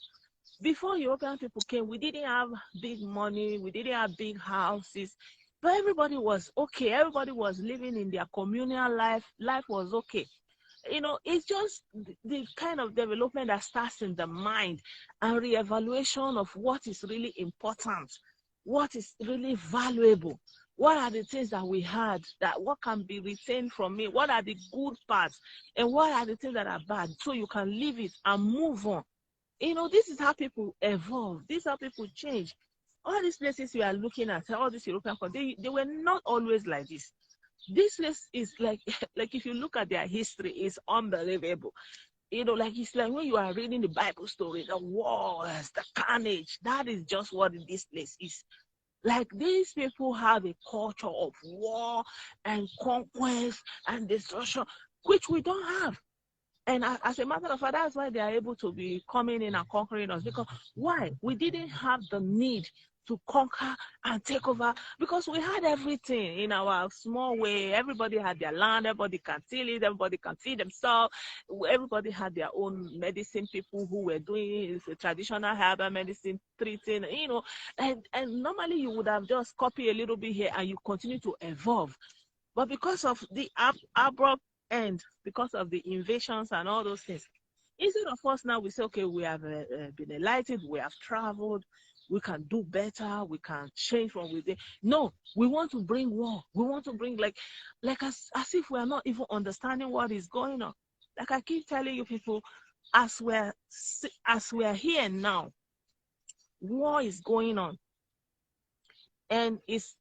Before European people came, we didn't have big money, we didn't have big houses, but everybody was okay. Everybody was living in their communal life. Life was okay. It's just the kind of development that starts in the mind and reevaluation of what is really important, what is really valuable. What are the things that we had, that what can be retained from me? What are the good parts? And what are the things that are bad? So you can leave it and move on. This is how people evolve. This is how people change. All these places we are looking at, all these European countries, they were not always like this. This place is like if you look at their history, it's unbelievable. It's like when you are reading the Bible story, the wars, the carnage, that is just what this place is. Like these people have a culture of war and conquest and destruction, which we don't have. And as a matter of fact, that's why they are able to be coming in and conquering us. Because why? We didn't have the need to conquer and take over because we had everything in our small way. Everybody had their land, everybody can till it, everybody can feed themselves. Everybody had their own medicine, people who were doing traditional herbal medicine, treating, and normally you would have just copied a little bit here and you continue to evolve. But because of the abrupt end, because of the invasions and all those things, instead of us now, we say, okay, we have been enlightened, we have traveled, we can do better, we can change from within. No, we want to bring war. We want to bring like as if we are not even understanding what is going on. Like I keep telling you people, as we're here now, war is going on. And it's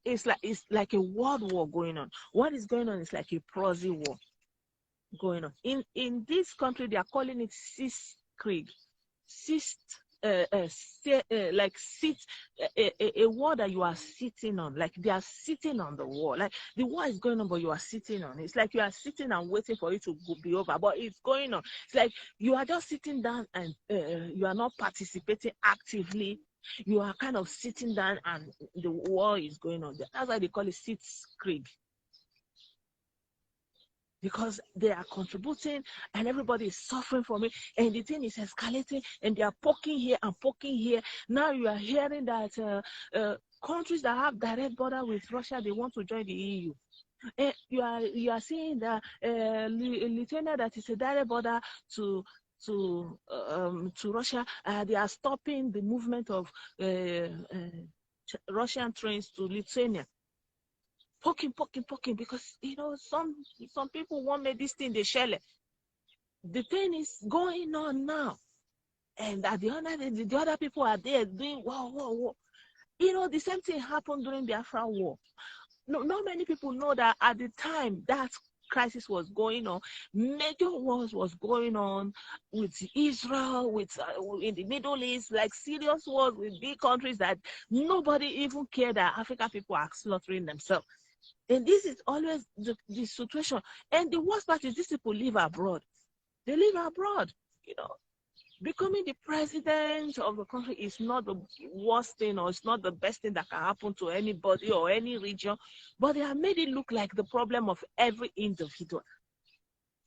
like a world war going on. What is going on is like a proxy war going on. In this country, they are calling it Krieg. A war that you are sitting on, like they are sitting on the wall. Like the war is going on, but you are sitting on it. It's like you are sitting and waiting for it to be over, but it's going on. It's like you are just sitting down and you are not participating actively. You are kind of sitting down and the war is going on. That's why they call it Krieg. Because they are contributing and everybody is suffering from it, and the thing is escalating, and they are poking here and poking here. Now you are hearing that countries that have direct border with Russia, they want to join the EU. And you are seeing that Lithuania, that is a direct border to Russia, they are stopping the movement of Russian trains to Lithuania. Poking, because some people want me this thing, they shell it. The thing is going on now, and at the other people are there doing wow. The same thing happened during the Biafra war. No, not many people know that at the time that crisis was going on, major wars was going on with Israel, with in the Middle East, like serious wars with big countries that nobody even cared that African people are slaughtering themselves. And this is always the situation. And the worst part is these people live abroad. They live abroad, Becoming the president of the country is not the worst thing, or it's not the best thing that can happen to anybody or any region, but they have made it look like the problem of every individual.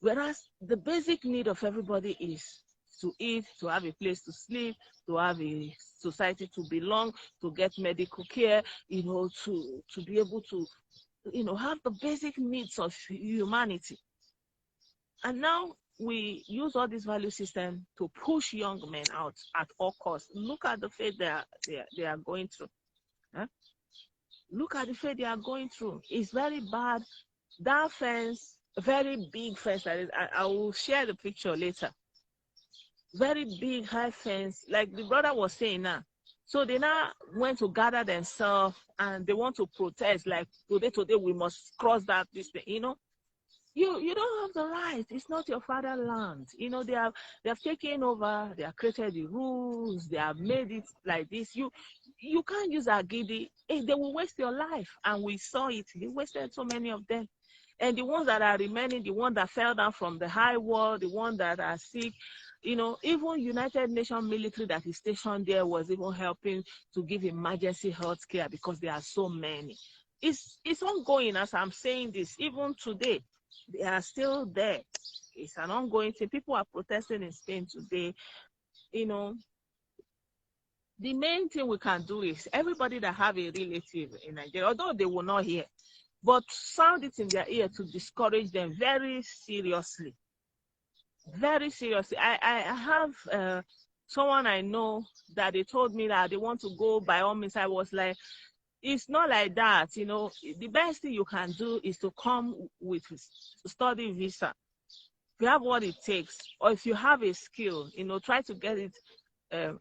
Whereas the basic need of everybody is to eat, to have a place to sleep, to have a society to belong, to get medical care, to be able to, have the basic needs of humanity. And now we use all this value system to push young men out at all costs. Look at the fate they are going through. Huh? Look at the fate they are going through. It's very bad. That fence, very big fence, I will share the picture later. Very big high fence, like the brother was saying now. So they now went to gather themselves and they want to protest, like today we must cross this thing, You don't have the right. It's not your fatherland. They have taken over. They have created the rules. They have made it like this. You can't use agidi. They will waste your life, and we saw it. They wasted so many of them, and the ones that are remaining, the ones that fell down from the high wall, the ones that are sick. Even United Nations military that is stationed there was even helping to give emergency health care because there are so many. It's ongoing as I'm saying this. Even today, they are still there. It's an ongoing thing. People are protesting in Spain today. The main thing we can do is everybody that have a relative in Nigeria, although they will not hear, but sound it in their ear to discourage them very seriously. Very seriously. I have someone I know that they told me that they want to go by all means. I was like, it's not like that. The best thing you can do is to come with study visa. If you have what it takes, or if you have a skill, try to get it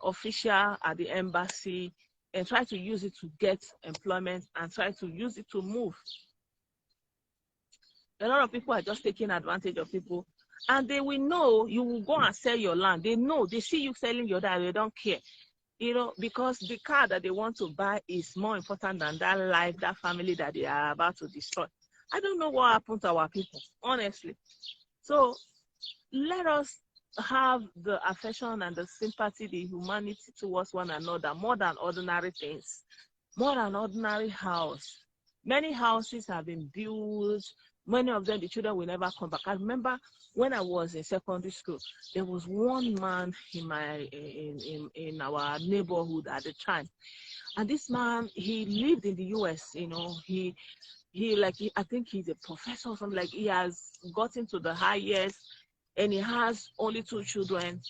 official at the embassy and try to use it to get employment and try to use it to move. A lot of people are just taking advantage of people, and they will know you will go and sell your land. They know, they see you selling your land, they don't care. Because the car that they want to buy is more important than that life, that family that they are about to destroy. I don't know what happened to our people, honestly. So let us have the affection and the sympathy, the humanity towards one another, more than ordinary things, more than ordinary house. Many houses have been built. Many of them, the children will never come back. I remember when I was in secondary school, there was one man in our neighborhood at the time, and this man, he lived in the US. I think he's a professor or something. Like, he has gotten to the highest, and he has only 2 children.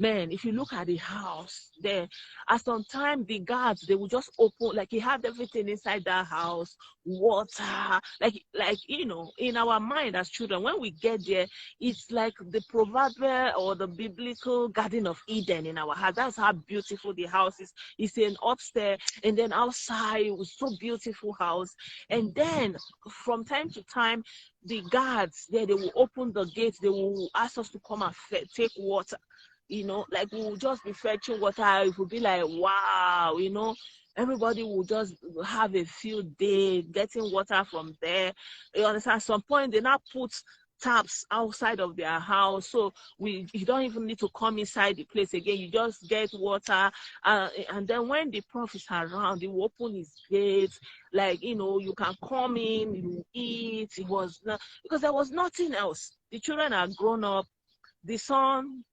Man, if you look at the house there, at some time the guards, they would just open, like, he had everything inside that house, water, like in our mind as children, when we get there, it's like the proverbial or the biblical Garden of Eden in our house. That's how beautiful the house is. It's an upstairs, and then outside it was so beautiful house. And then from time to time, the guards there, they will open the gates, they will ask us to come and take water. Like, we will just be fetching water. It will be like, wow, everybody will just have a field day getting water from there. You understand? At some point, they now put taps outside of their house, so you don't even need to come inside the place again. You just get water, and then when the prof is around, he will open his gates, like, you can come in, you eat. It was not, because there was nothing else. The children are grown up. The son,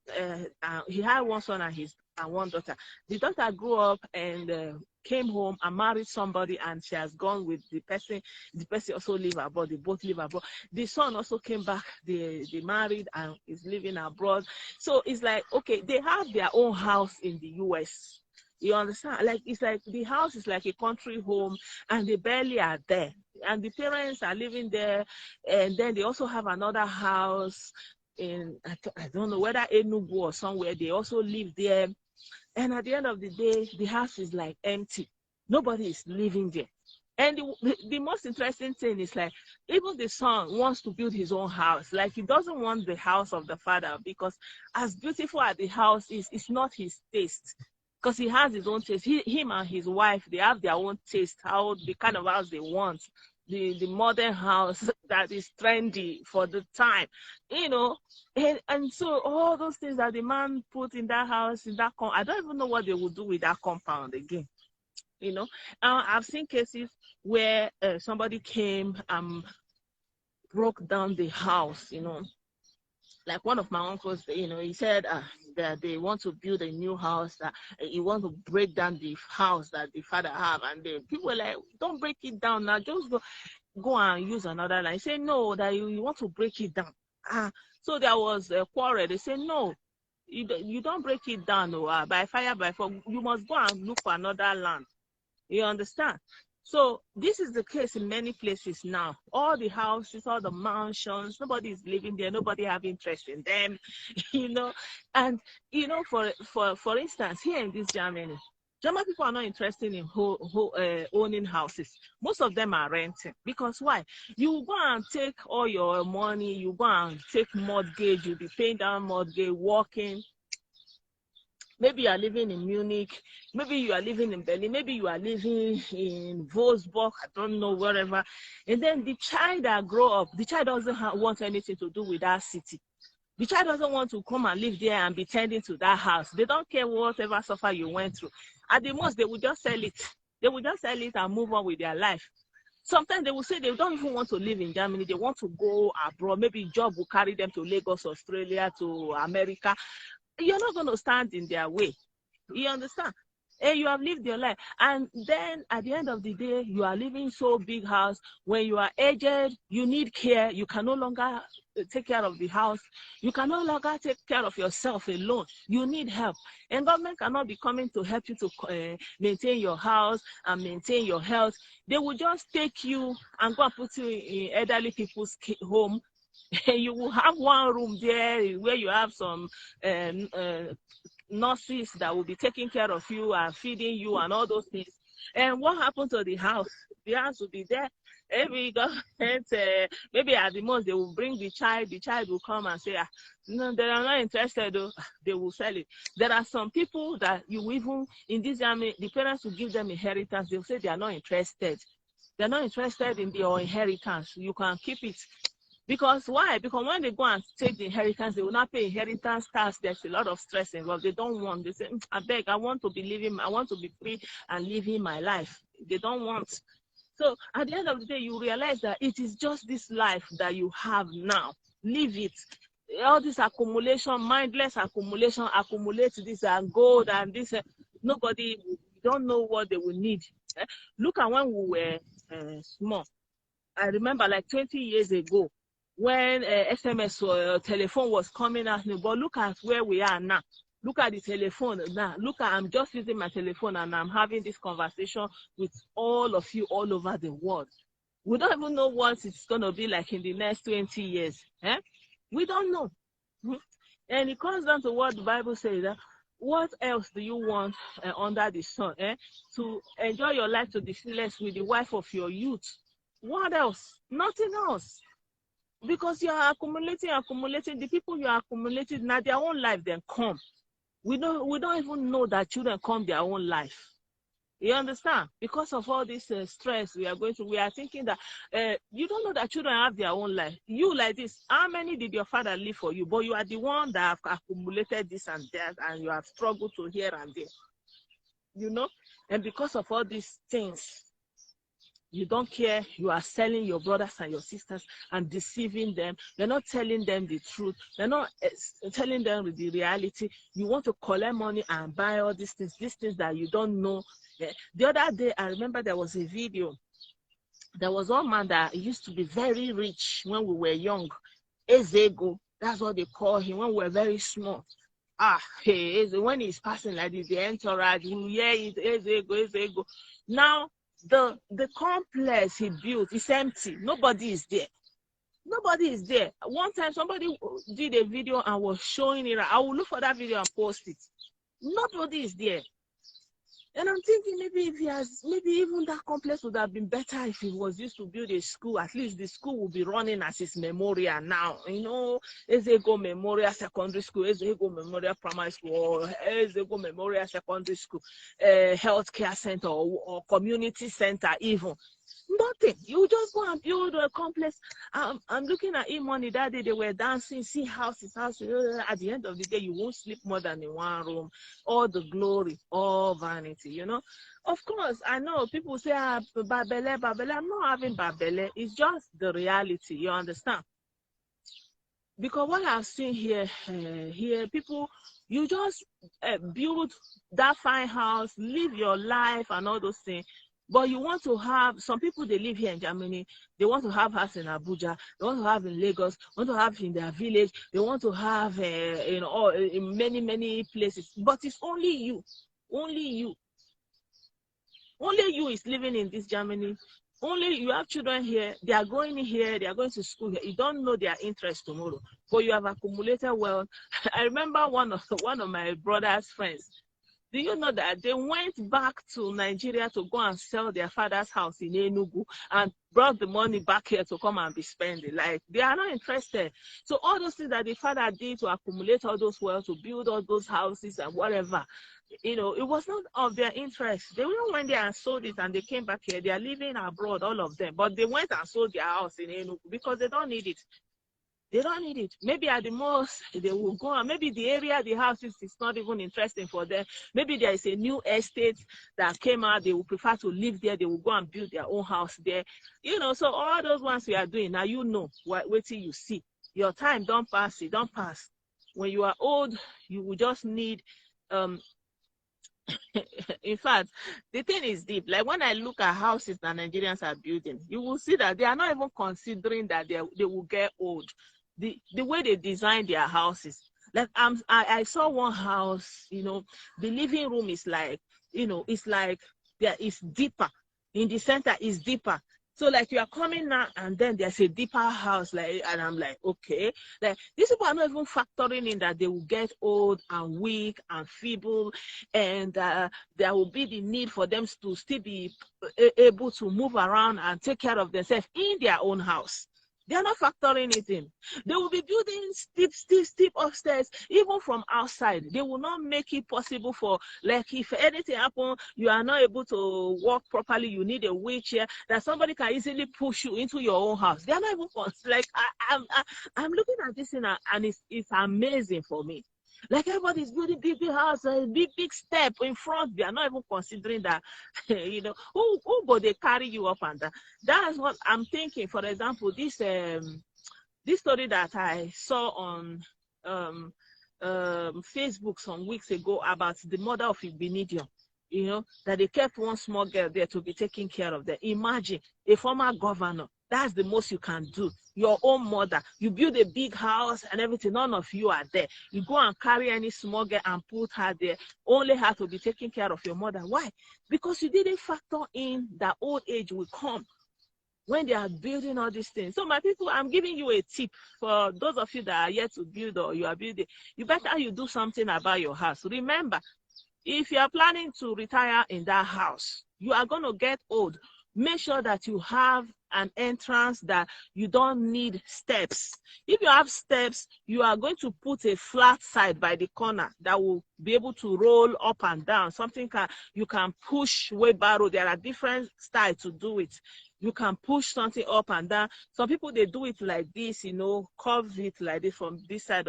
he had one son and one daughter. The daughter grew up and came home and married somebody, and she has gone with the person. The person also live abroad. They both live abroad. The son also came back. They married and is living abroad. So it's like, okay, they have their own house in the US. You understand? Like, it's like the house is like a country home, and they barely are there. And the parents are living there, and then they also have another house in, I don't know whether Enugu or somewhere. They also live there, and at the end of the day, the house is like empty. Nobody is living there. And the most interesting thing is, like, even the son wants to build his own house. Like, he doesn't want the house of the father, because as beautiful as the house is, it's not his taste. Because he has his own taste. Him and his wife, they have their own taste, how the kind of house they want. the modern house that is trendy for the time, you know. And so all those things that the man put in that house, in that I don't even know what they would do with that compound again, you know. I've seen cases where somebody came and broke down the house, you know. Like one of my uncles, you know, he said that they want to build a new house, that he want to break down the house that the father have, and the people were like, don't break it down now, just go and use another line. Say no, that you want to break it down. So there was a quarrel. They say no, you don't break it down, by fire, by force. You must go and look for another land. You understand? So this is the case in many places now. All the houses, all the mansions, nobody is living there. Nobody have interest in them, you know. And you know, for instance, here in this Germany, German people are not interested in owning houses. Most of them are renting. Because why? You go and take all your money, you go and take mortgage, you'll be paying down mortgage, working. Maybe you are living in Munich, maybe you are living in Berlin, maybe you are living in Wolfsburg, I don't know, wherever. And then the child that grow up, the child doesn't want anything to do with that city. The child doesn't want to come and live there and be tending to that house. They don't care whatever suffer you went through. At the most, they will just sell it. They will just sell it and move on with their life. Sometimes they will say they don't even want to live in Germany. They want to go abroad. Maybe job will carry them to Lagos, Australia, to America. You're not going to stand in their way. You understand? And you have lived your life. And then at the end of the day, you are living so big house. When you are aged, you need care. You can no longer take care of the house. You can no longer take care of yourself alone. You need help. And government cannot be coming to help you to maintain your house and maintain your health. They will just take you and go and put you in elderly people's home. You will have one room there where you have some nurses that will be taking care of you and feeding you and all those things. And what happened to the house? The house will be there. Maybe government, maybe at the most they will bring the child. The child will come and say, no, they are not interested. Though. They will sell it. There are some people that you even in this army, the parents will give them inheritance. They will say they are not interested. They are not interested in your inheritance. You can keep it. Because why? Because when they go and take the inheritance, they will not pay inheritance tax. There's a lot of stress involved. They don't want. They say, I beg, I want to be free and living my life. They don't want. So at the end of the day, you realize that it is just this life that you have now. Live it. All this accumulation, mindless accumulation, accumulate this and gold and this. Nobody, don't know what they will need. Look at when we were small. I remember like 20 years ago, when SMS or telephone was coming out, but look at where we are now. Look at the telephone now. Look at, I'm just using my telephone and I'm having this conversation with all of you all over the world. We don't even know what it's going to be like in the next 20 years. We don't know. And it comes down to what the Bible says. What else do you want under the sun? To enjoy your life to the fullest with the wife of your youth. What else? Nothing else. Because you are accumulating. The people you are accumulating, now their own life then come. We don't even know that children come their own life. You understand? Because of all this stress we are going through, we are thinking that you don't know that children have their own life. You like this, how many did your father leave for you? But you are the one that have accumulated this and that, and you have struggled to here and there. You know? And because of all these things, you don't care. You are selling your brothers and your sisters and deceiving them. You're not telling them the truth. You're not telling them the reality. You want to collect money and buy all these things that you don't know. The other day, I remember there was a video. There was one man that used to be very rich when we were young. Ezego, that's what they call him when we were very small. When he's passing like this, the entourage, Ezego. Now, the complex he built is empty. Nobody is there. Nobody is there. One time somebody did a video and was showing it. I will look for that video and post it. Nobody is there. And I'm thinking maybe even that complex would have been better if he was used to build a school. At least the school will be running as his memorial now. You know, Ezego Memorial Secondary School, Ezego Memorial Primary School, or Ezego Memorial Secondary School, healthcare center or community center even. Nothing. You just go and build a complex. I'm looking at e-money that day. They were dancing, see houses. At the end of the day, you won't sleep more than in one room. All the glory, all vanity, you know. Of course, I know people say, babele, babele. I'm not having babele. It's just the reality. You understand? Because what I've seen here, people, you just build that fine house, live your life and all those things. But you want to have, some people, they live here in Germany, they want to have house in Abuja, they want to have in Lagos, want to have in their village, they want to have in many, many places. But it's only you, only you. Only you is living in this Germany. Only you have children here. They are going here. They are going to school here. You don't know their interest tomorrow, but you have accumulated wealth. I remember one of my brother's friends. Do you know that they went back to Nigeria to go and sell their father's house in Enugu and brought the money back here to come and be spending? Like, they are not interested. So all those things that the father did to accumulate all those wealth, to build all those houses and whatever, you know, it was not of their interest. They went there and sold it and they came back here. They are living abroad, all of them. But they went and sold their house in Enugu because they don't need it. They don't need it. Maybe at the most, they will go and maybe the area, the house is not even interesting for them. Maybe there is a new estate that came out. They will prefer to live there. They will go and build their own house there. You know, so all those ones we are doing, now you know, wait till you see. Your time don't pass, it don't pass. When you are old, you will just need, in fact, the thing is deep. Like when I look at houses that Nigerians are building, you will see that they are not even considering that they will get old. The way they design their houses. Like I saw one house, you know, the living room is like, you know, it's like there is deeper. In the center is deeper. So like you are coming now and then there's a deeper house, like, and I'm like, okay. Like these people are not even factoring in that they will get old and weak and feeble, and there will be the need for them to still be able to move around and take care of themselves in their own house. They are not factoring it in. They will be building steep upstairs, even from outside. They will not make it possible for, like, if anything happens, you are not able to walk properly, you need a wheelchair, that somebody can easily push you into your own house. They are not even, like, I'm looking at this thing and it's amazing for me. Like everybody's building big house, a big step in front. They are not even considering that, you know, who but they carry you up and down. That's what I'm thinking. For example, this story that I saw on Facebook some weeks ago about the mother of Ibinidion, you know, that they kept one small girl there to be taking care of them. Imagine a former governor. That's the most you can do. Your own mother. You build a big house and everything. None of you are there. You go and carry any small girl and put her there. Only her to be taking care of your mother. Why? Because you didn't factor in that old age will come when they are building all these things. So my people, I'm giving you a tip for those of you that are yet to build or you are building. You better you do something about your house. Remember, if you are planning to retire in that house, you are going to get old. Make sure that you have an entrance that you don't need steps. If you have steps, you are going to put a flat side by the corner that will be able to roll up and down. Something you can push wheelbarrow. There are different styles to do it. You can push something up and down. Some people, they do it like this, you know, curve it like this from this side.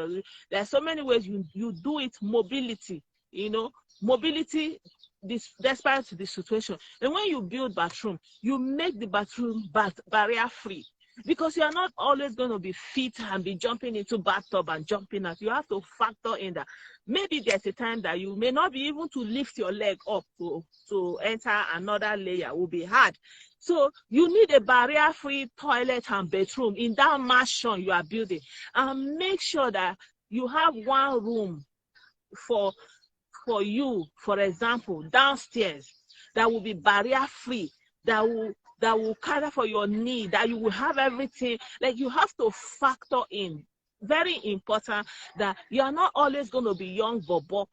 There are so many ways you do it. Mobility, you know, mobility, despite the situation. And when you build bathroom, you make the bathroom barrier free, because you are not always going to be fit and be jumping into bathtub and jumping out. You have to factor in that maybe there's a time that you may not be able to lift your leg up to enter another layer. Will be hard. So you need a barrier free toilet and bedroom in that mansion you are building, and make sure that you have one room for you, for example, downstairs, that will be barrier free, that will cater for your need, that you will have everything. Like, you have to factor in, very important, that you are not always going to be young bobo.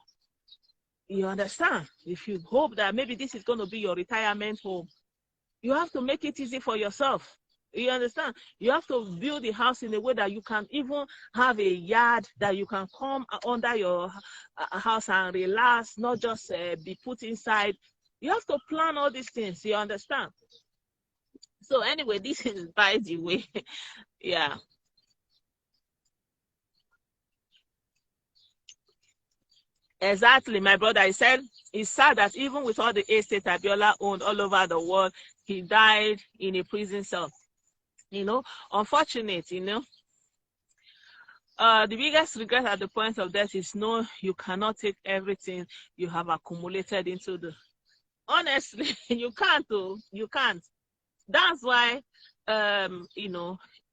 You understand? If you hope that maybe this is going to be your retirement home, you have to make it easy for yourself. You understand? You have to build the house in a way that you can even have a yard that you can come under your house and relax, not just be put inside. You have to plan all these things. You understand? So anyway, this is by the way. Yeah. Exactly, my brother. He said it's sad that even with all the estate Abiola owned all over the world, he died in a prison cell. Unfortunate, the biggest regret at the point of death is no, you cannot take everything you have accumulated into the. Honestly, you can't. Oh, you can't. That's why,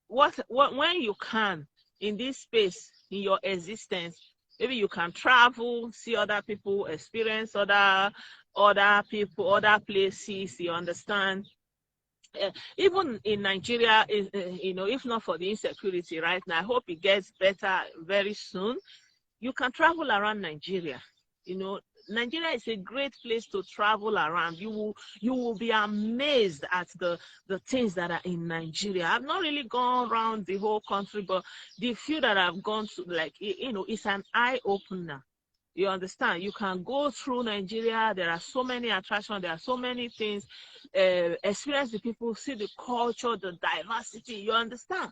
what when you can in this space in your existence, maybe you can travel, see other people, experience other people, other places. You understand? Even in Nigeria, if not for the insecurity right now, I hope it gets better very soon. You can travel around Nigeria. Nigeria is a great place to travel around. You will be amazed at the things that are in Nigeria. I've not really gone around the whole country, but the few that I've gone to, it's an eye opener. You understand? You can go through Nigeria. There are so many attractions. There are so many things. Experience the people, see the culture, the diversity. You understand?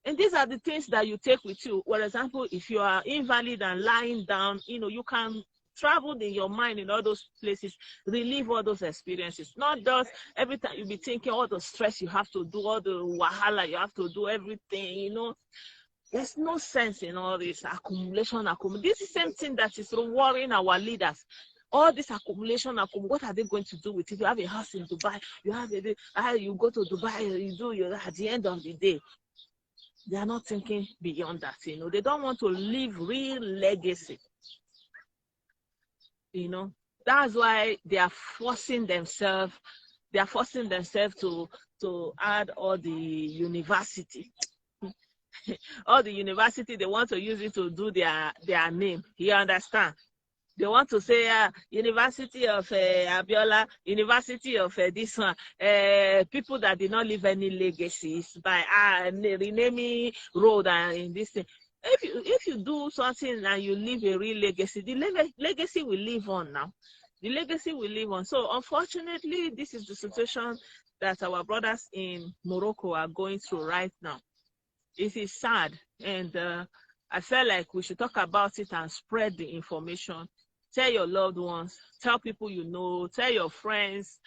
And these are the things that you take with you. For example, if you are invalid and lying down, you can travel in your mind in all those places, relive all those experiences. Not just every time you be thinking all the stress you have to do, all the wahala you have to do, everything. There's no sense in all this accumulation. This is the same thing that is worrying our leaders. All this accumulation, what are they going to do with it? You have a house in Dubai, you go to Dubai, at the end of the day, they are not thinking beyond that. They don't want to leave real legacy. That's why they are forcing themselves. They are forcing themselves to add all the university. All the university, they want to use it to do their name. You understand? They want to say University of Abiola, University of this one. People that did not leave any legacies by renaming road and in this thing. If you do something and you leave a real legacy, the legacy will live on now. The legacy will live on. So unfortunately, this is the situation that our brothers in Morocco are going through right now. It is sad, and I felt like we should talk about it and spread the information. Tell your loved ones, tell people you know, tell your friends,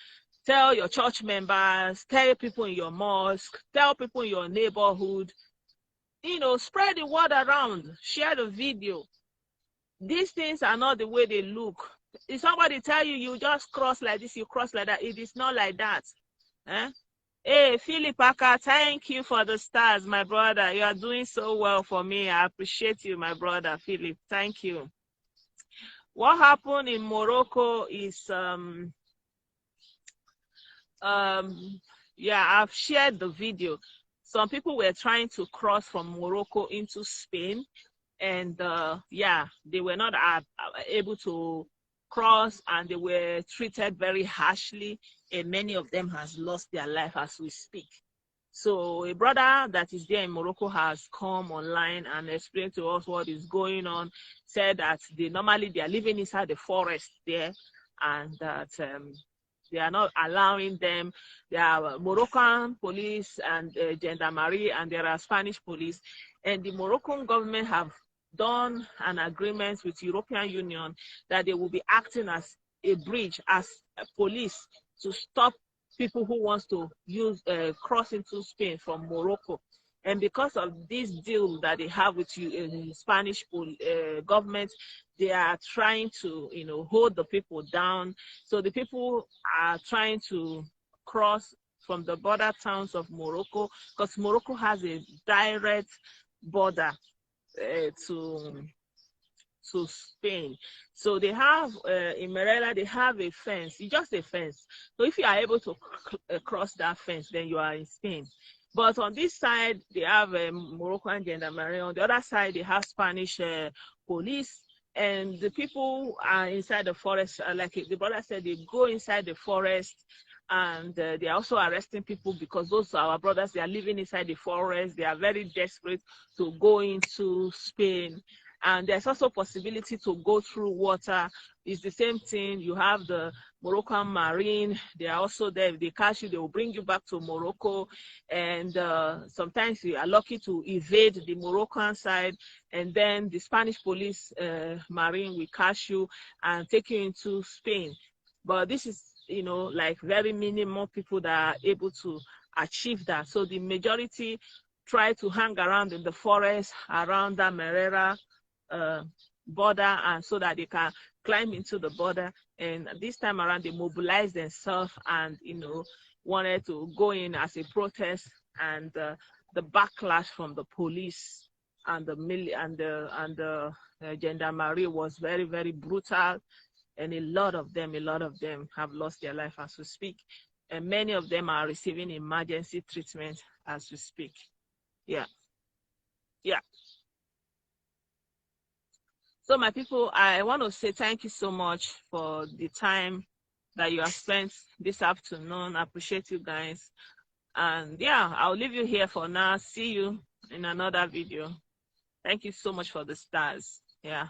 tell your church members, tell people in your mosque, tell people in your neighborhood. Spread the word around, share the video. These things are not the way they look. If somebody tell you, you just cross like this, you cross like that, it is not like that. Hey, Philip Aka, thank you for the stars, my brother. You are doing so well for me. I appreciate you, my brother, Philip. Thank you. What happened in Morocco is, yeah, I've shared the video. Some people were trying to cross from Morocco into Spain, and yeah, they were not able to cross, and they were treated very harshly, and many of them has lost their life as we speak. So a brother that is there in Morocco has come online and explained to us what is going on, said that they are living inside the forest there, and that they are not allowing them. There are Moroccan police and gendarmerie, and there are Spanish police, and the Moroccan government have done an agreement with European Union that they will be acting as a bridge, as a police, to stop people who wants to cross into Spain from Morocco. And because of this deal that they have with Spanish government, they are trying to, hold the people down. So the people are trying to cross from the border towns of Morocco, because Morocco has a direct border to Spain. So they have in Merela, they have a fence. It's just a fence. So if you are able to cross that fence, then you are in Spain. But on this side, they have Moroccan gendarmerie. On the other side, they have Spanish police. And the people are inside the forest. Like the brother said, they go inside the forest, and they are also arresting people because those are our brothers. They are living inside the forest. They are very desperate to go into Spain. And there's also possibility to go through water. it's the same thing. You have the Moroccan Marine. They are also there. If they catch you, they will bring you back to Morocco. And sometimes you are lucky to evade the Moroccan side. And then the Spanish police Marine will catch you and take you into Spain. But this is, you know, like very minimal people that are able to achieve that. So the majority try to hang around in the forest around that Merera border, and so that they can climb into the border. And this time around, they mobilized themselves and, you know, wanted to go in as a protest. And the backlash from the police and the gendarmerie was very, very brutal. And a lot of them have lost their life as we speak. And many of them are receiving emergency treatment as we speak. Yeah. Yeah. So my people, I want to say thank you so much for the time that you have spent this afternoon. I appreciate you guys. And yeah, I'll leave you here for now. See you in another video. Thank you so much for the stars. Yeah.